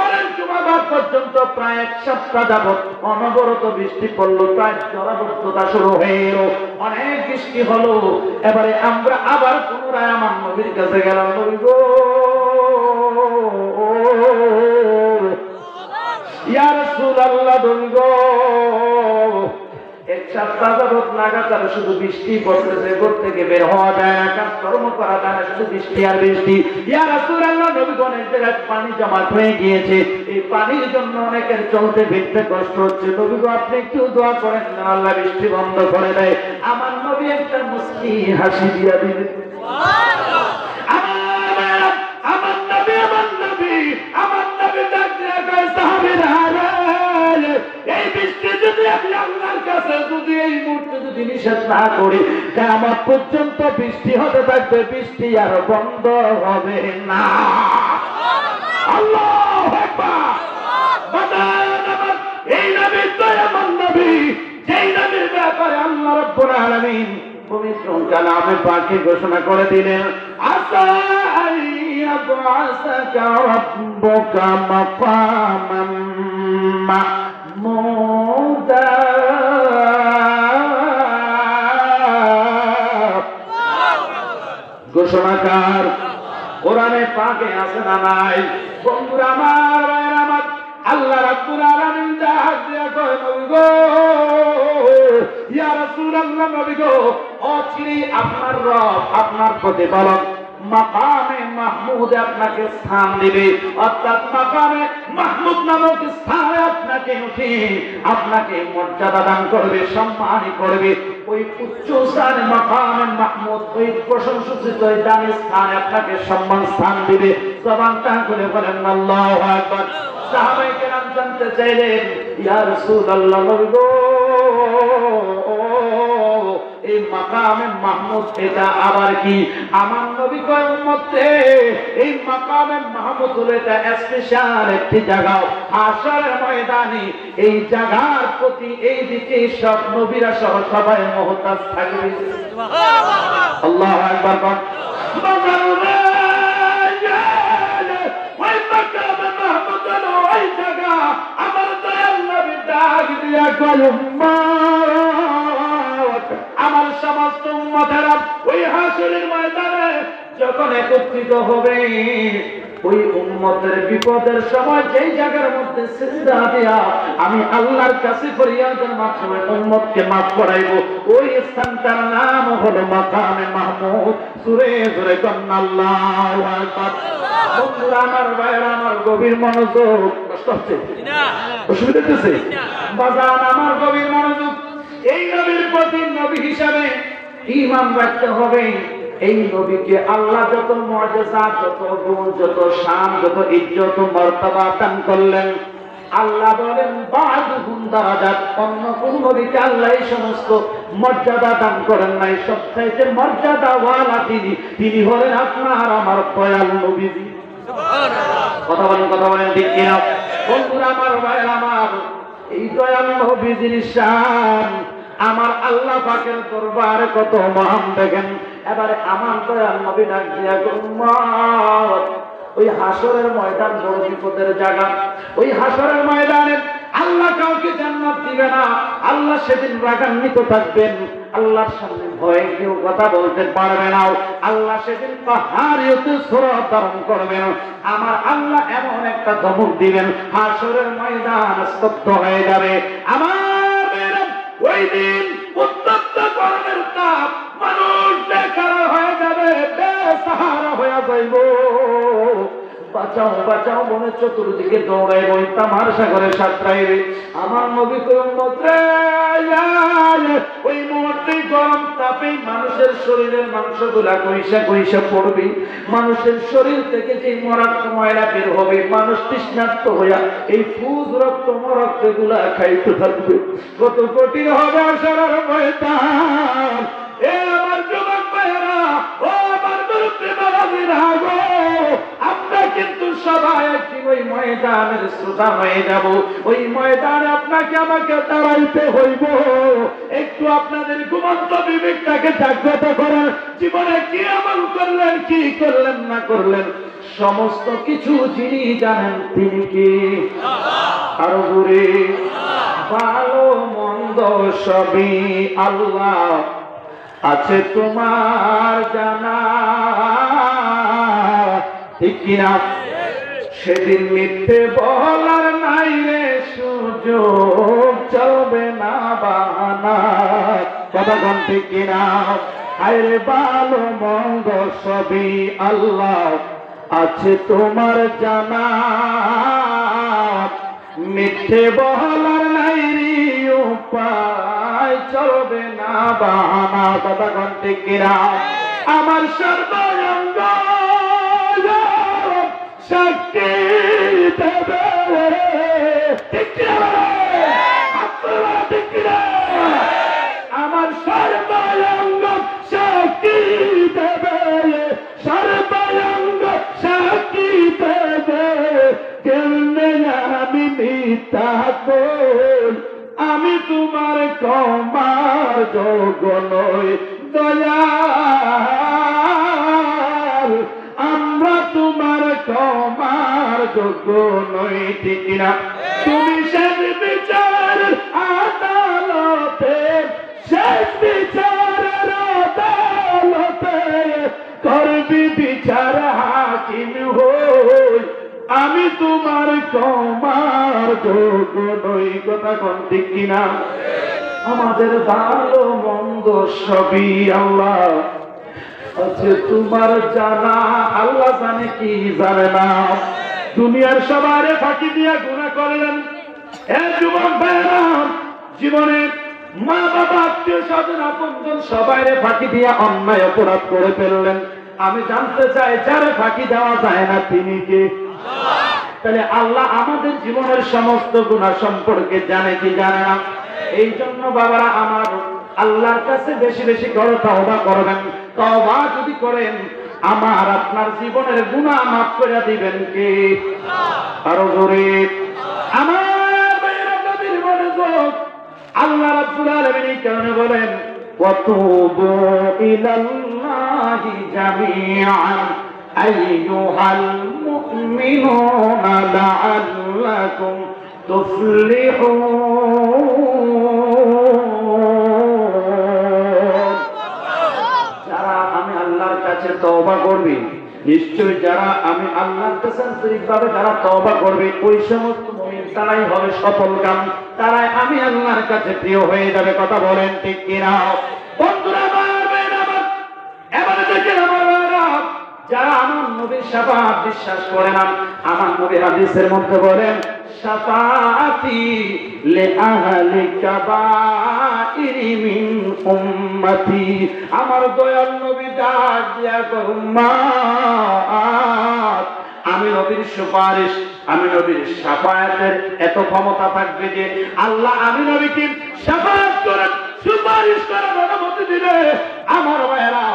পরের জুমাবার পর্যন্ত প্রায় 1 সপ্তাহ যাবৎ অনবরত বৃষ্টি পড়লো, প্রায় জলাবদ্ধতা শুরু হয়ে এলো, অনেক বৃষ্টি হলো। এবারে আমরা আবার পুনরায় আমার নবীর কাছে গেলাম, নবী গো ইয়া রাসূলুল্লাহ, নবী গো 1 সপ্তাহ যাবৎ লাগাতার শুধু বৃষ্টি পড়তেছে, ঘর থেকে বের হওয়া যায় না, কাজকর্ম করা যায় না, শুধু বৃষ্টি আর বৃষ্টি। ইয়া রাসূলুল্লাহ, নবী গো অনেক জায়গায় পানি জমা হয়ে গিয়েছে, এই পানির জন্য অনেকের চলতে ফিরতে কষ্ট হচ্ছে, নবী গো আপনি একটু দোয়া করেন না আল্লাহ বৃষ্টি বন্ধ করে দেয়। আমার নবী একটা মুস্কি হাসি দিয়া দিলেন। সুবহানাল্লাহ। আমার নবী ডাক দিয়া কয়, সাহাবীরা এই বৃষ্টি যদি আমি আল্লাহর কাছে যদি এই মুহূর্তে যদি নিষেধ না করি, কিয়ামত পর্যন্ত বৃষ্টি হতে থাকবে, বৃষ্টি আর বন্ধ হবে না। আল্লাহু আকবার। এই নবী তো এমন নবী, যেই নবীর ব্যাপারে আল্লাহ রাব্বুল আলামিন পবিত্র কালামে পাকে ঘোষণা করে দিলেন, আসা আইয়াবআসাকা রাব্বুকা মাকামান মাহমুদা। ঘোষণাকার কোরআনে পাকে আছে না নাই? বন্ধুরা আমার, ভাইরা আমার, আল্লাহ রাব্বুল আলামিন ডাক দিয়া কয়, নবী গো ইয়া রাসূলুল্লাহ, নবী গো অচিরেই আপনার রব আপনার প্রতিপালক মাকামে মাহমুদে আপনাকে স্থান দিবে, অর্থাৎ মাকামে মাহমুদ নামক স্থানে আপনাকে উঠে আপনাকে মর্যাদা দান করবে, সম্মান করবে। ওই উচ্চ স্থানে মাকামে মাহমুদ, ওই প্রশংসিত দামি স্থানে আপনাকে সম্মান স্থান দিবে। জবানটা খুলে বলেন আল্লাহু আকবার। সাহাবায়ে কেরাম জানতে চাইলেন, ইয়া রাসূলুল্লাহ, নবী গো এই মাকামে মাহমুদ এটা আবার কি? আমার নবী কয়, উম্মতে এই মাকামে মাহমুদ হলো এটা স্পেশাল একটি জায়গা, হাশরের ময়দানে এই জায়গার প্রতি এই দিকে সব নবীরা সহ সবাই মুহতাজ থাকবে। সুবহানাল্লাহ। আল্লাহু আকবার। ওই মাকামে মাহমুদ হলো ওই জায়গা, আমার দয়াল নবী ডাক দিয়া কয়, আমার সমস্ত উম্মতেরা ওই হাসরের ময়দানে যখন একত্রিত হবে, ওই উম্মতের বিপদের সময় যেই জায়গার মধ্যে সিজদা দিয়া আমি আল্লাহর কাছে ফরিয়াদের মাধ্যমে উম্মতকে মাফ করাইব, ওই স্থানটার নাম হলো মাকামে মাহমুদ। জোরে জোরে কন্না আল্লাহু আকবার। বন্ধুরা আমার, ভাইরা আমার, গভীর মনোযোগ। কষ্ট হচ্ছে না? অসুবিধা হচ্ছে? বাজান আমার, গভীর মনোযোগ। এই নবীর প্রতি নবী হিসাবে ঈমান রাখতে হবে। এই নবীকে আল্লাহ যত মুআজিজা, যত গুণ, যত শান, যত ইজ্জত মর্তবা দান করলেন, আল্লাহ বলেন বা'দুহুম দারাজাত, অন্য কোন নবীকে আল্লাহ এই সমস্ত মর্যাদা দান করেন নাই। সবচাইতে মর্যাদাওয়ালা তিনি হলেন আপনার আমার দয়াল নবীজি। সুবহানাল্লাহ। কথা বলেন ঠিক কিনা? বন্ধুরা আমার, ভাইরা আমার, এই দয়াল নবীজির শান আমার আল্লাহ পাকের দরবারে কত মহান দেখেন। এবারে আমার দয়াল নবী ডাক দিয়া, উম্মত ওই হাসরের ময়দান বড় বিপদের জায়গা। ওই হাসরের ময়দানে আল্লাহ কাউকে জান্নাত দিবে না, আল্লাহ সেদিন রাগান্বিত থাকবেন, আল্লাহর সামনে ভয়ে কেউ কথা বলতে পারবে না, আল্লাহ সেদিন পাহাড়িয়তে সুরত ধারণ করবেন। আমার আল্লাহ এমন একটা ধমক দিবেন, হাসরের ময়দান স্তব্ধ হয়ে যাবে। আমার ওই দিন উত্তপ্ত গরমের তাপ, মানুষ বেকার হয়ে যাবে, বেসাহারা হয়ে যাইব। বাঁচাও বাঁচাও মনে চতুর্দিকে দৌড়াইব, তামার সাগরে সাঁতরাইবে। আমার নবী উম্মতরে ওই মুহূর্তে গরম তাপে মানুষের শরীরের মাংসগুলা কইসা পড়বে, মানুষের শরীর থেকে যে মরাক্ত ময়লা বের হবে, মানুষ তৃষ্ণার্ত হইয়া এই ফুজ রক্ত মরক্ত গুলা খাইতে থাকবে। কত কঠিন হবে আশার ময়দান। এ আমার যুবক ভাইয়েরা, ও আমার বিরুদ্ধে বাবাজিরা গো, আমরা কিন্তু সবাই একদিন ওই ময়দানের শ্রোতা হয়ে যাব। ওই ময়দানে আপনাকে আমাকে দাঁড়াইতে হইব। একটু আপনাদের ঘুমন্ত বিবেকটাকে জাগ্রত করেন। জীবনে কি আমল করলেন, কি করলেন না করলেন, সমস্ত কিছু যিনি জানেন তিনি কি? আরো জোরে। ভালো মন্দ সবই আল্লাহ আছে তোমার জানা, ঠিক কিনা? সেদিন মিথ্যে বলার নাই রে সুযোগ, চলবে না বাহানা, কথা কোন ঠিক কিনা? আরে ভালো মন্দ সবই আল্লাহ আছে তোমার জানা, মিথ্যে বলার নাই রে উপায়, চলবে না বাহানা, কথা কোন ঠিক কিনা? আমার সর্বাঙ্গ সাক্ষী দেবে, ঠিক কিনা? আপনারা ঠিক কিনা? আমার সর্বাঙ্গ সাক্ষী দেবে, সর্বাঙ্গ সাক্ষী দেবে, কেমনে আমি মিথ্যা কই, আমি তোমার ক্ষমার যোগ্য নই দয়াল, আমরা তোমার ক্ষমার যোগ্য নই, ঠিক কিনা? তুমি শেষ বিচার আদালতে, শেষ বিচারের আদালতে করবি বিচার হাকিম হই, আমি তোমার ক্ষমার যোগ্য নই, কথা কোন ঠিক কিনা? আমাদের ভালো মন্দ সবই আল্লাহ আছে তোমার জানা, আল্লাহ জানে কি জানে না। দুনিয়ার সবারে ফাঁকি দিয়া গুনাহ করলেন, এ যুবক ভাইরা, জীবনে মা বাবা আত্মীয় স্বজন আপনজন সবাইরে ফাঁকি দিয়া অন্যায় অপরাধ করে ফেললেন। আমি জানতে চাই যারে ফাঁকি দেওয়া যায় না তিনি কে? তাহলে আল্লাহ আমাদের জীবনের সমস্ত গুনাহ সম্পর্কে জানে কি জানে না? এই জন্য বাবারা আমার, আল্লাহর কাছে বেশি বেশি করে তওবা করবেন। তওবা যদি করেন আমার আপনার জীবনের গুনাহ মাফ করে দিবেন কে? আরো জোরে। আমার ভাইরা নবীর মনোযোগ, আল্লাহ রাব্বুল আলামিন এই কারণে বলেন ওয়াতুবু ইলাল্লাহি জামিআন আইয়ুহাল মুমিনুনা লাআল্লাকুম তুফলিহুন। যারা আমি আল্লাহর কাছে তওবা করবে, নিশ্চয় যারা আমি আল্লাহর কাছে আন্তরিকভাবে যারা তওবা করবে, ওই সমস্ত মুমিন তারাই হবে সফলকাম, তারাই আমি আল্লাহর কাছে প্রিয় হয়ে যাবে, কথা বলেন ঠিক কিনা? বন্ধুরা আমার, ভাইরা আমার, এবারে দেখেন আমার ভাইরা, যারা আমার নবীর শাফাআত বিশ্বাস করে না, আমার নবী হাদিসের মধ্যে বলেন শাফাআতি লি আহলি কাবাইরি মিন উম্মতি, আমার দয়াল নবী ডাক দিয়া উম্মত, আমি নবীর সুপারিশ, আমি নবীর শাফায়াতের এত ক্ষমতা থাকবে যে আল্লাহ আমি নবীকে শাফায়াত করেন, সুপারিশ করার অনুমতি দিবে। আমার ভাইরা,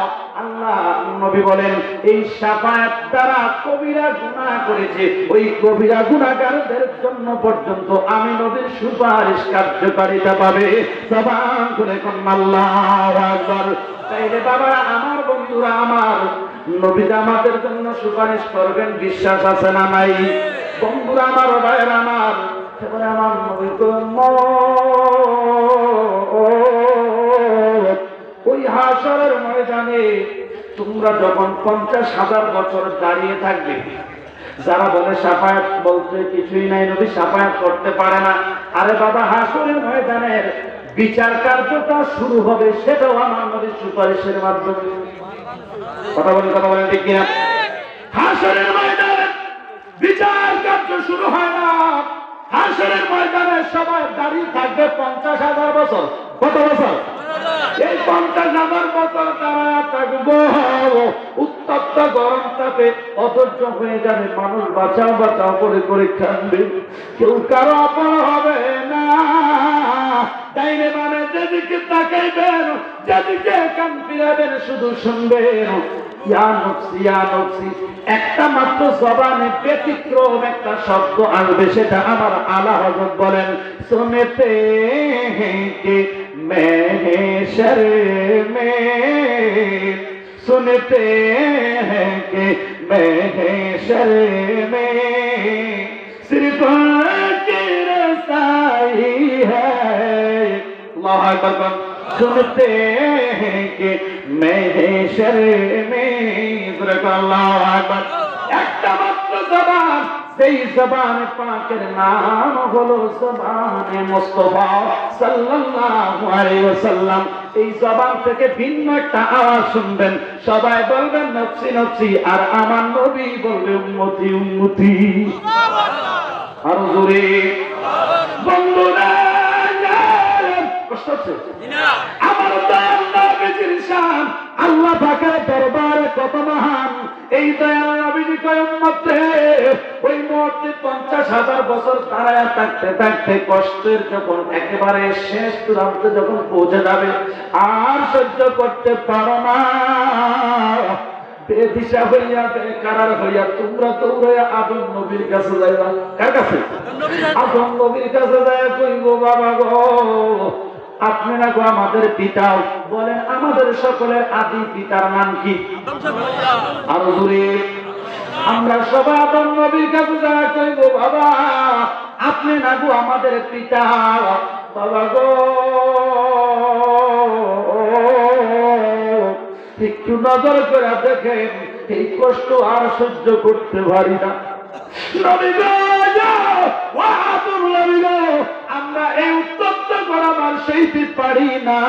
আল্লাহ নবী বলেন এই শাফায়াত দ্বারা কবিরা গুনাহ করেছে, ওই কবিরা গুনাহগারদের জন্য পর্যন্ত আমি নবীর সুপারিশ কার্যকারিতা পাবে। জবান খুলে কোন আল্লাহু আকবার। তাইলে বাবারা আমার, বন্ধুরা আমার, নবী আমাদের জন্য সুপারিশ করবেন, বিশ্বাস আছে না নাই? বন্ধুরা আমার, ভাইরা আমার, এবারে আমার নবী ওই হাশরের ময়দানে তোমরা যখন 50,000 বছর দাঁড়িয়ে থাকবে, যারা বলে শাফায়াত বলতে কিছুই নাই, নবী শাফায়াত করতে পারে না, আরে বাবা হাশরের ময়দানের বিচার কার্যটা শুরু হবে, সেটাও আমার নবীর সুপারিশের মাধ্যমে। কথা বলেন ঠিক কিনা? হাশরের ময়দানে বিচার কার্য শুরু হয় না, হাশরের ময়দানে সবাই দাঁড়িয়ে থাকবে 50,000 বছর। কত বছর? এই 50,000 বছর দাঁড়ায় থাকবো, উত্তপ্ত গরম তাপে অধৈর্য হয়ে যাবে, মানুষ বাঁচাও বাঁচাও করে করে কাঁদবে, কেউ কারো আপন হবে না। তাইলে মানে যেদিকে তাকাইবেন, যেদিকে কান ফিরাবেন, শুধু শুনবেন ইয়া নফসি ইয়া নফসি, একটা মাত্র জবানে ব্যতিক্রম একটা শব্দ আসবে, সেটা আমার আলা হযরত বলেন শুনেতে কে महशर में सुनते हैं कि महशर में सिर्फ की रसाई है। अल्लाह अकबर। सुनते हैं कि महशर में अल्लाह अकबर একটা মাত্র জবান, সেই জবান পাকের নাম হলো জবানে মুস্তাফা সাল্লাল্লাহু আলাইহি ওয়াসাল্লাম। এই জবান থেকে ভিন্ন একটা আওয়াজ শুনবেন, সবাই বলবেন নফসি নফসি, আর আমার নবী বলবে উম্মতি উম্মতি। আর জোরে বন্ধুরা, কষ্ট হচ্ছে আমার দয়াল নবীজির শান আল্লাহ পাকের দরবারে কত মহান। এই দয়াল নবীজি কয় উম্মত রে, ওই মুহূর্তে 50,000 বছর দাঁড়ায় থাকতে থাকতে কষ্টের যখন একেবারে শেষ চূড়ান্তে যখন পৌঁছে যাবে, আর সহ্য করতে পারো না, বেদিশা হইয়া বেকারার হইয়া তোমরা দৌড়াইয়া আদম নবীর কাছে যাইবা। কার কাছে? আদম নবীর কাছে যাইয়া কইবো বাবা গো, আপনি না গো আমাদের পিতা, বলেন আমাদের সকলের আদি পিতার নাম কি? আর জোরে আমরা সবাই আদম নবীর কাছে যাইয়া কইবো বাবা আপনি না গো আমাদের পিতা। বাবা গো একটু নজর করে দেখেন, এই কষ্ট আর সহ্য করতে পারি না। আমরা এই উত্তপ্ত গরম আর সইতে পারি না।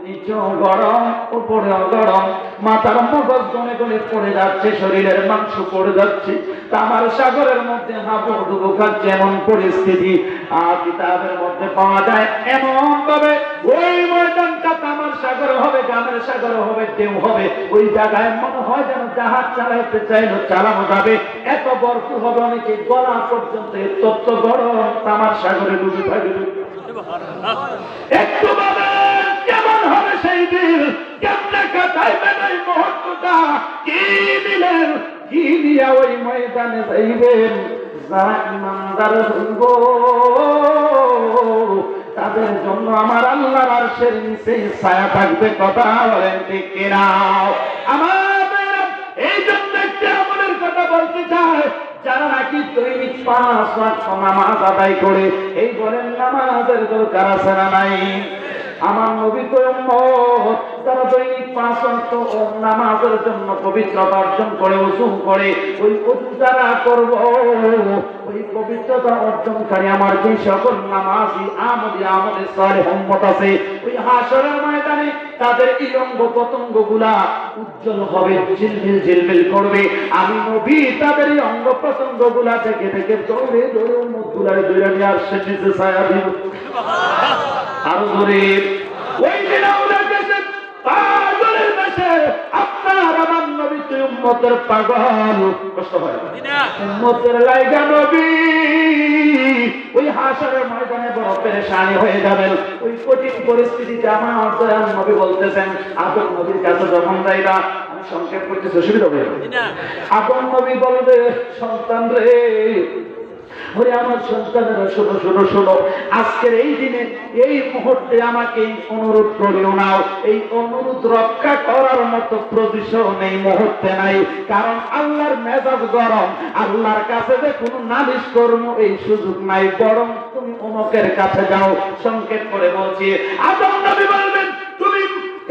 নিচে গরম, উপরে গরম, মাথার মগজ গনে গনে পড়ে যাচ্ছে, শরীরের মাংস পড়ে যাচ্ছে, তামার সাগরের মধ্যে হাবুডুবু খাচ্ছে এমন পরিস্থিতি আর কিতাবের মধ্যে পাওয়া যায়। এমন ভাবে ওই ময়দানটা তামার সাগর হবে, গ্রামের সাগর হবে, ঢেউ হবে, ওই জায়গায় মনে হয় যেন জাহাজ চালাইতে চাইলে চালানো যাবে, এত বরফ হবে, অনেকে গলা পর্যন্ত তত্ত্ব গরম তামার সাগরে ডুবে থাকবে। একটু ভাবেন কেমন হবে সেই দিন, কেমনে কাটাইবেন এই মুহূর্তটা, কি দিলেন, কি দিয়া ওই ময়দানে যাইবেন। যারা ইমানদার হইব তাদের জন্য আমার আল্লাহর আরশের নিচে ছায়া থাকবে। কথা বলেন ঠিক কিনা? আমাদের এই জন্য কিয়ামতের কথা বলতে চায়, যারা নাকি দৈনিক 5 ওয়াক্ত নামাজ আদায় করে, এই বলেন নামাজের দরকার আছে না নাই? আমার নবী কয় উম্মত যারা দৈনিক 5 ওয়াক্ত নামাজের জন্য পবিত্রতা অর্জন করে, ওযু করে, ওই ওযু যারা করব, ওই পবিত্রতা অর্জনকারী আমার যে সকল নামাজি আমলে সালেহ উম্মত আছে, ওই হাশরের ময়দানে তাদের ইলঙ্গ পতঙ্গগুলা উজ্জ্বল হবে, ঝিলমিল ঝিলমিল করবে। আমি নবী তাদের এই অঙ্গ প্রত্যঙ্গগুলা থেকে থেকে দৌড়ে দৌড়ে উম্মতগুলার দৌড়ে নিয়ে আসছে নিচে ছায়া দিব। আরো ধরে ওই দিন আমরা কাছে পাগলের বেশে আপনার আমার নবী তুই উম্মতের পাগল, কষ্ট হয় উম্মতের লাইগা নবী ওই হাশরের ময়দানে বড় পেরেশানি হয়ে যাবেন। ওই কঠিন পরিস্থিতিতে আমার দয়াল নবী বলতেছেন, আদম নবীর কাছে যখন যাইবা, আমি সংক্ষেপ করতেছি অসুবিধা হবে না, আদম নবী বলবে সন্তান রে, ওরে আমার সন্তানেরা শোনো শোনো শোনো, আজকের এই দিনে এই মুহূর্তে আমাকে অনুরোধ করিও না, এই অনুরোধ রক্ষা করার মতো পজিশন এই মুহূর্তে নাই, কারণ আল্লাহর মেজাজ গরম, আল্লাহর কাছে যে কোনো নালিশ কর্ম এই সুযোগ নাই, বরং তুমি অমুকের কাছে যাও। সংক্ষেপ করে বলছি, আদম নবী বলবেন তুমি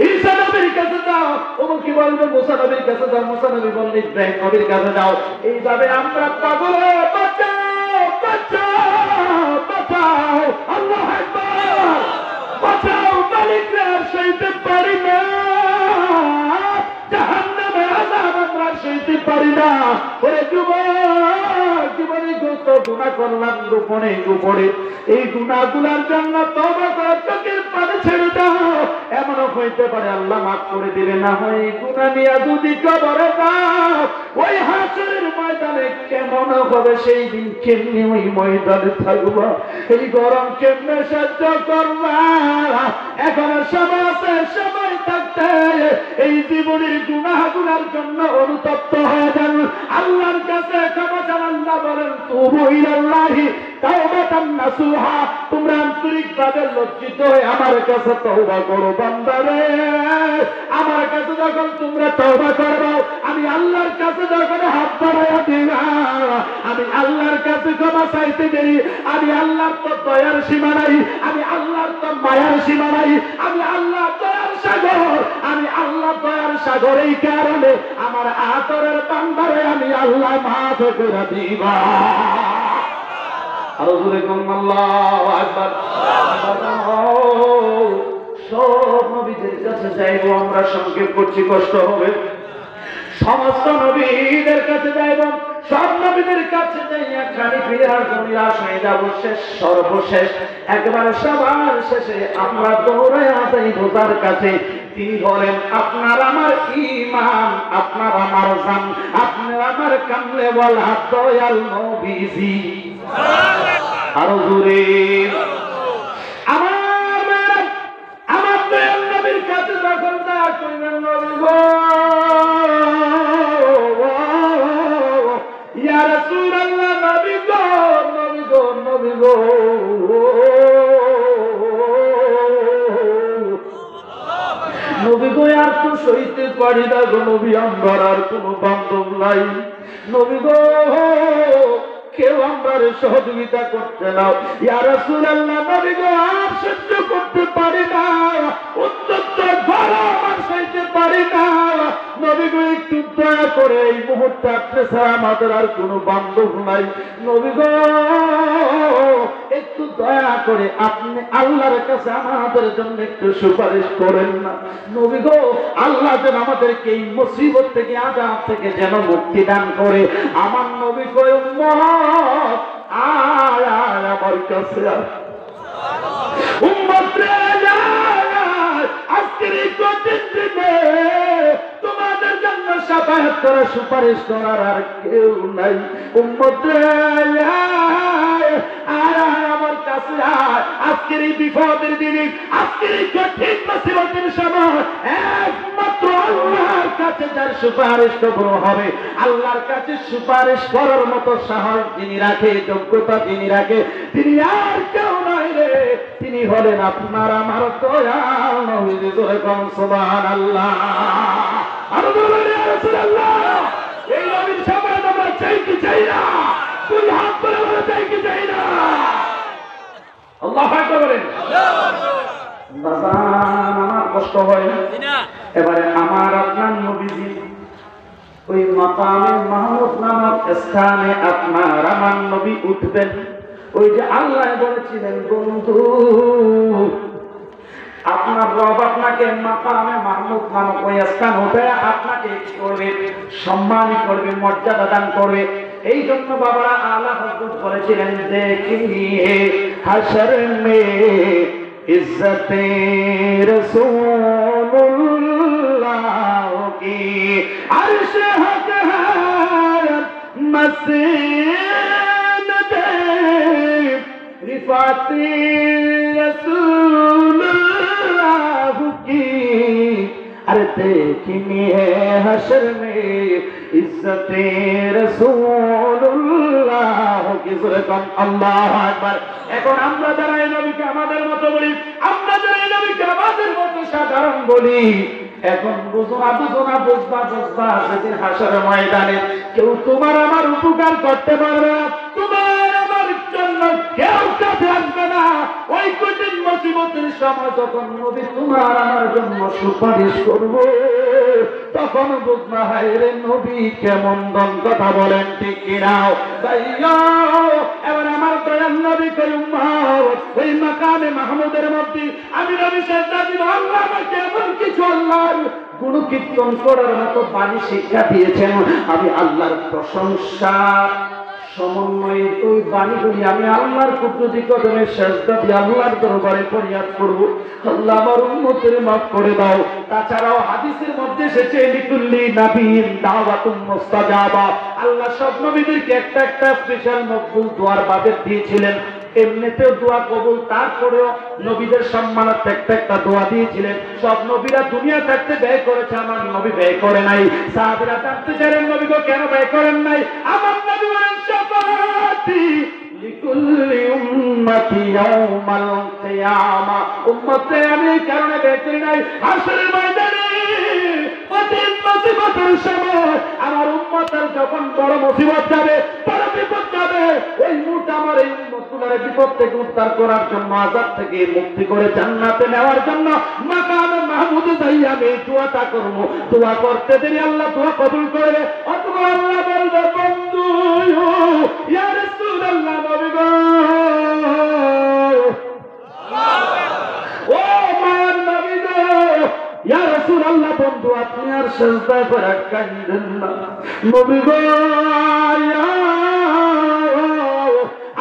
ঈসা নবীর কাছে যাও, অমুকে বলবে মুসা নবীর কাছে যাও, মুসা নবী বললে ইব্রাহিম নবীর কাছে যাও। এইভাবে আমরা পাগল বাঁচাও, আল্লাহু আকবার, বাঁচাও, মালিকরা সইতে পারি না, জাহান্নামের আযাব আমরা সইতে পারি না। ওরে যুবক, জীবনে যত গুনাহ করলাম গোপনে গোপনে, এই গুনাহগুলোর জন্য তওবা করে চোখের পানি ছেড়ে দাও, এমনও হইতে পারে আল্লাহ মাফ করে দিবে, না হয় গুনাহ নিয়ে যদি কবরে যাও, ওই হাসরের ময়দানে কেমন হবে সেই দিন, কেমনি ওই ময়দানে থাকবা, এই গরম কেমনে সহ্য করবা? এখন সময় আছে, সময় থাকতে এই জীবনের গুনাহগুলোর জন্য অনুতপ্ত হয়ে যান, আল্লাহর কাছে ক্ষমা চান। আল্লাহ বলেন তুবু ইলাল্লাহি তাওবাতান নাসুহা, তোমরা আন্তরিকভাবে লজ্জিত হয়ে আমার কাছে তওবা করো। বান্দারে, আমার কাছে যখন তোমরা তওবা করবে, আমি আল্লাহর কাছে যখন হাত বাড়াইয়া দিবা, আমি আল্লাহর কাছে ক্ষমা চাইতে দেরি, আমি আল্লাহর তো দয়ার সীমা নাই, আমি আল্লাহর তো মায়ার সীমা নাই, আমি আল্লাহ দয়ার সাগর, আমি আল্লাহ দয়ার সাগর। এই কারণে আমার আতরের বান্দারে আমি আল্লাহ মাফ করে দিবা। আরো জোরে বলুন আল্লাহু আকবার। সব নবীদের কাছে যাইবো আমরা, সংক্ষেপ করছি কষ্ট হবে। সমস্ত নবীদের কাছে যাইব, সব নবীদের কাছে যাইয়া খালি ফিরার দুনিয়া আশায় যাব শেষ, সর্বশেষ একবার সবার শেষে আমরা দৌড়ায় আসি খোদার কাছে। তিনি বলেন আপনার আমার ঈমান, আপনার আমার জান, আপনার আমার কামলে ওয়ালা দয়াল নবীজি। আরো জোরে আমার দয়াল নবীর কাছে যখন যা কইবেন নবী গো, ইয়া রাসূলুল্লাহ, নবী গো, নবী গো, নবী গো, নবী গো আর তো সইতে পারি না গো নবী, আমার আর কোনো বান্ধব নাই নবী গো, কেউ আমার সহযোগিতা করছে না। ইয়া রাসূলুল্লাহ, নবী গো আর সহ্য করতে পারি না, অত্যন্ত গরম আর সইতে পারি না নবী গো, একটু দয়া করে এই মুহূর্তে আপনি ছাড়া আমাদের আর কোনো বান্ধব নাই নবী গো, একটু দয়া করে আপনি আল্লাহর কাছে আমাদের জন্য একটু সুপারিশ করেন না নবী গো। আল্লাহ যেন আমাদেরকে এই মুসিবত থেকে, আযাব থেকে যেন মুক্তি দান করে। আমার নবী কয় উম্মত আয় আয় আমার কাছে আয়, উম্মত রে আয়, আজকের এই কঠিন দিনে তোমাদের জন্য শাফাআত করা, সুপারিশ করার আর কেউ নাই। উম্মত রে আয় আয় আমার কাছে আয়, আজকের এই বিপদের দিনে, আজকের এই কঠিন মুসিবতের সময় একমাত্র আল্লাহর কাছে যার সুপারিশ কবুল হবে, আল্লাহর কাছে সুপারিশ করার মতো সাহস যিনি রাখে, যোগ্যতা যিনি রাখে, তিনি আর কেউ নাই রে, তিনি হলেন আপনার আমার দয়াল নবী। জোরে কোন সুবহানাল্লাহ। আরো বলেন ইয়া রাসূলুল্লাহ, এই নবীর সামনে আমরা চাই কি চাই না? তুই হাত করে বলে চাই কি চাই না? আল্লাহু আকবার বলেন। বাজান আমার কষ্ট হয় না। এবারে আমার আপনার নবীজি ওই মাকামে মাহমুদ নামক স্থানে আপনার আমার নবী উঠবেন। ওই যে আল্লাহ বলেছিলেন বন্ধু, আপনার রব আপনাকে মাকামে মাহমুদ নামক ওই স্থান উঠে আপনাকে কি করবে? সম্মান করবে, মর্যাদা দান করবে। এই জন্য বাবারা আলা হযরত বলেছিলেন দেখিয়ে হাশর মে ইজ্জতে রাসূলুল্লাহ কি আরশ হক হ্যায় মসনদ রিফাতে রাসূলুল্লাহ কি, अरे देखनी है हशर में इज्जते रसूलुल्लाह की। আল্লাহু আকবার। এখন আমরা যারা এই নবীকে আমাদের মতো বলি, আমরা যারা এই নবীকে আমাদের মতো সাধারণ বলি, এখন বুঝবা সেদিন হাশরের ময়দানে কেউ তোমার আমার উপকার করতে পারবে না, তোমার আমার জন্য কেউ কাছে আসবে না। ওই কঠিন মুসিবতের সময় যখন নবী তোমার আমার জন্য সুপারিশ করবে, তখন বুঝবা হায় রে নবী কেমন দম কথা বলেন, ঠিক কিনা? এবার আমার দয়াল নবী কই উম্মত ওই মাকামে মাহমুদের মধ্যে আমি নবী সেজদা দিব। আল্লাহ আমাকে এমন কিছু আল্লাহর গুণকীর্তন করার মতো বাণী শিক্ষা দিয়েছেন, আমি আল্লাহর প্রশংসা সমন্বয়ে ওই বাণীগুলি আমি আল্লাহর কুদরতি কদমে সেজদা দিয়ে আল্লাহর দরবারে ফরিয়াদ করব, আল্লাহ আমার উম্মতের মাফ করে দাও। তাছাড়াও হাদিসের মধ্যে এসেছে লিকুল্লি নাবিয়্যিন দাওয়াতুন মুস্তাজাবা, আল্লাহ সব নবীদেরকে একটা একটা স্পেশাল মকবুল দোয়ার বাজেট দিয়েছিলেন। এমনিতেও দোয়া কবুল, তারপরেও নবীদের সম্মানার্থে একটা দোয়া দিয়েছিলেন। সব নবীরা দুনিয়া থাকতে ব্যয় করেছে, আমার নবী ব্যয় করে নাই। সাহাবীরা জানতে চাইলেন নবী গো কেন ব্যয় করেন নাই? আমার নবী বলেন শাফাআতি লিকুল্লি উম্মতি ইয়াউমাল কিয়ামা। উম্মতে আমি কারণে ব্যয় করি নাই, হাসরের ময়দানে কঠিন মুসিবতের সময় আমার উম্মতের যখন বড় মুসিবত যাবে, বড় বিপদ যাবে, ওই মুহূর্তে আমার এই উম্মতগুলোর বিপদ থেকে উদ্ধার করার জন্য, আযাব থেকে মুক্তি করে জান্নাতে নেওয়ার জন্য মাকামে মাহমুদে যাই আমি দোয়াটা করব। দোয়া করতে দেরি আল্লাহ দোয়া কবুল করে। অথবা আল্লাহ বলবে বন্ধু ইয়া রাসূলুল্লাহ নবী গো, ও মায়ার নবী গো, ইয়া রাসূলুল্লাহ বন্ধু আপনি আর সিজদা করে কাঁদেন না। নবী গো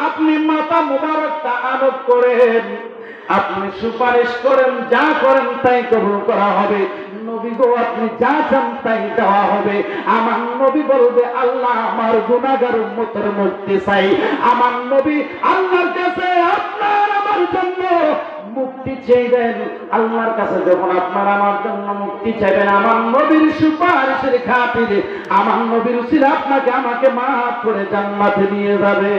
আপনি মাথা মুবারকটা আনব করেন, আপনি সুপারিশ করেন, যা করেন তাই কবুল করা হবে। নবী গো আপনি যা চান তাই দেওয়া হবে। আমার নবী বলবে আল্লাহ আমার গুনাহগার উম্মতের মুক্তি চাই। আমার নবী আল্লাহর কাছে আপনার আমার জন্য মুক্তি চাইবেন। আল্লাহর কাছে যখন আপনার আমার জন্য মুক্তি চাইবেন, আমার নবীর সুপারিশের খাতিরে আমার নবীর উসিলা আপনাকে আমাকে মাফ করে জান্নাতে নিয়ে যাবে।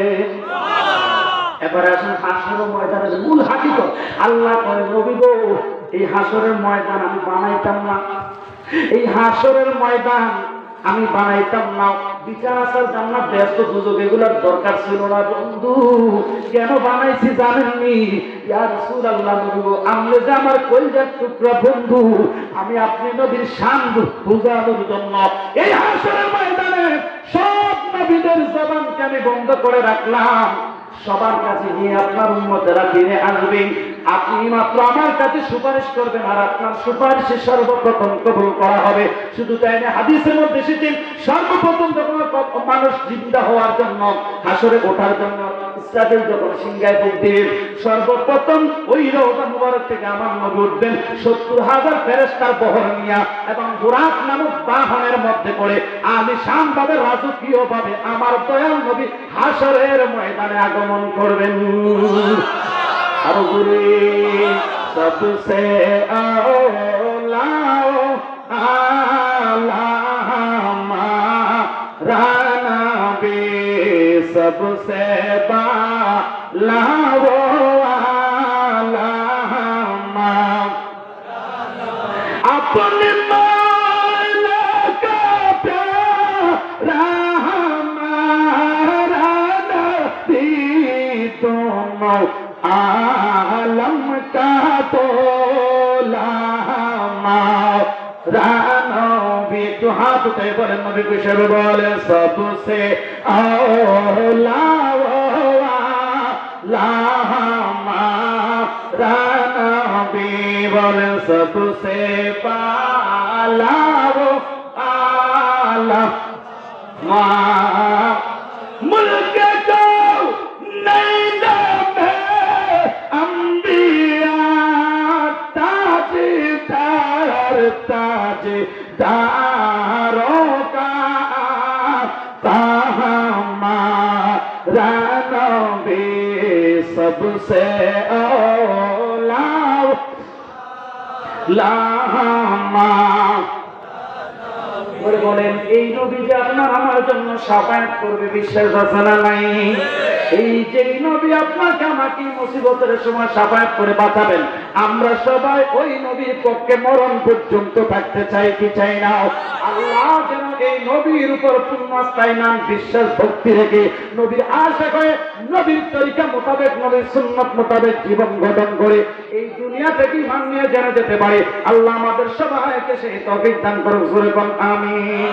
এবারে আসুন হাসরের ময়দানের মূল হাকিকত। আল্লাহ করে নবী গো এই হাসরের ময়দান আমি বানাইতাম না, এই হাসরের ময়দান আমি বানাইতাম না। বিচার আসার জান্নাত ব্যস্ত সুযোগ এগুলোর দরকার ছিল না বন্ধু। কেন বানাইছি জানেননি? ইয়া রাসূলুল্লাহ নবী গো আপনি যে আমার কলিজার টুকরা বন্ধু, আমি আপনি নবীর শান বুঝানোর জন্য এই হাসরের ময়দানে সব নবীদের জবানকে আমি বন্ধ করে রাখলাম। সবার কাছে গিয়ে আপনার উম্মতেরা ফিরে আসবে, আপনি মাত্র আমার কাছে সুপারিশ করবেন আর আপনার সুপারিশে সর্বপ্রথম কবুল করা হবে। শুধু তাই না, হাদিসের মধ্যে এসেছে সর্বপ্রথম যখন মানুষ জিন্দা হওয়ার জন্য, হাসরে ওঠার জন্য ইসরাফিল যখন সিংহায় ফুঁক দিবেন, সর্বপ্রথম ওই রওজা মুবারক থেকে আমার নবী উঠবেন ৭০,০০০ ফেরেশতার বহর নিয়া এবং বুরাক নামক বাহনের মধ্যে করে আলিশান ভাবে রাজকীয় ভাবে আমার দয়াল নবী হাসরের ময়দানে আগমন করবেন। আরো গুরে সবসে আওলা আলামা রানা বে सबसे बालाओ आलामा अपने मौला का प्यारा हमारा नबी तुम आलम का तोलामा रानवी तो हाथ उठाए बोले नबी को शब बोले सबसे औला लामा रानवी बोले सबसे पाला वो आला मुल्क को नहीं दमे अंबिया ताज दारों का हमारा नबी सबसे औला लामा বলেন এই নবী যে আপনার আমার জন্য শাফায়াত করবে, বিশ্বাস আছে না নাই? এই যে নবী আপনাকে আমাকে মুসিবতের সময় শাফায়াত করে বাঁচাবেন, আমরা সবাই ওই নবীর পক্ষে মরণ পর্যন্ত থাকতে চাই কি চাই না? আল্লাহ যেন এই নবীর উপর পূর্ণ আস্থা বিশ্বাস ভক্তি রেখে নবীর আশা করে নবীর তরিকা মোতাবেক নবীর সুন্নাত মোতাবেক জীবন গঠন করে এই দুনিয়া থেকে ঈমান নিয়ে যেন যেতে পারে। আল্লাহ আমাদের সবাইকে সেই তৌফিক দান করুন। জোরে বলুন আমিন।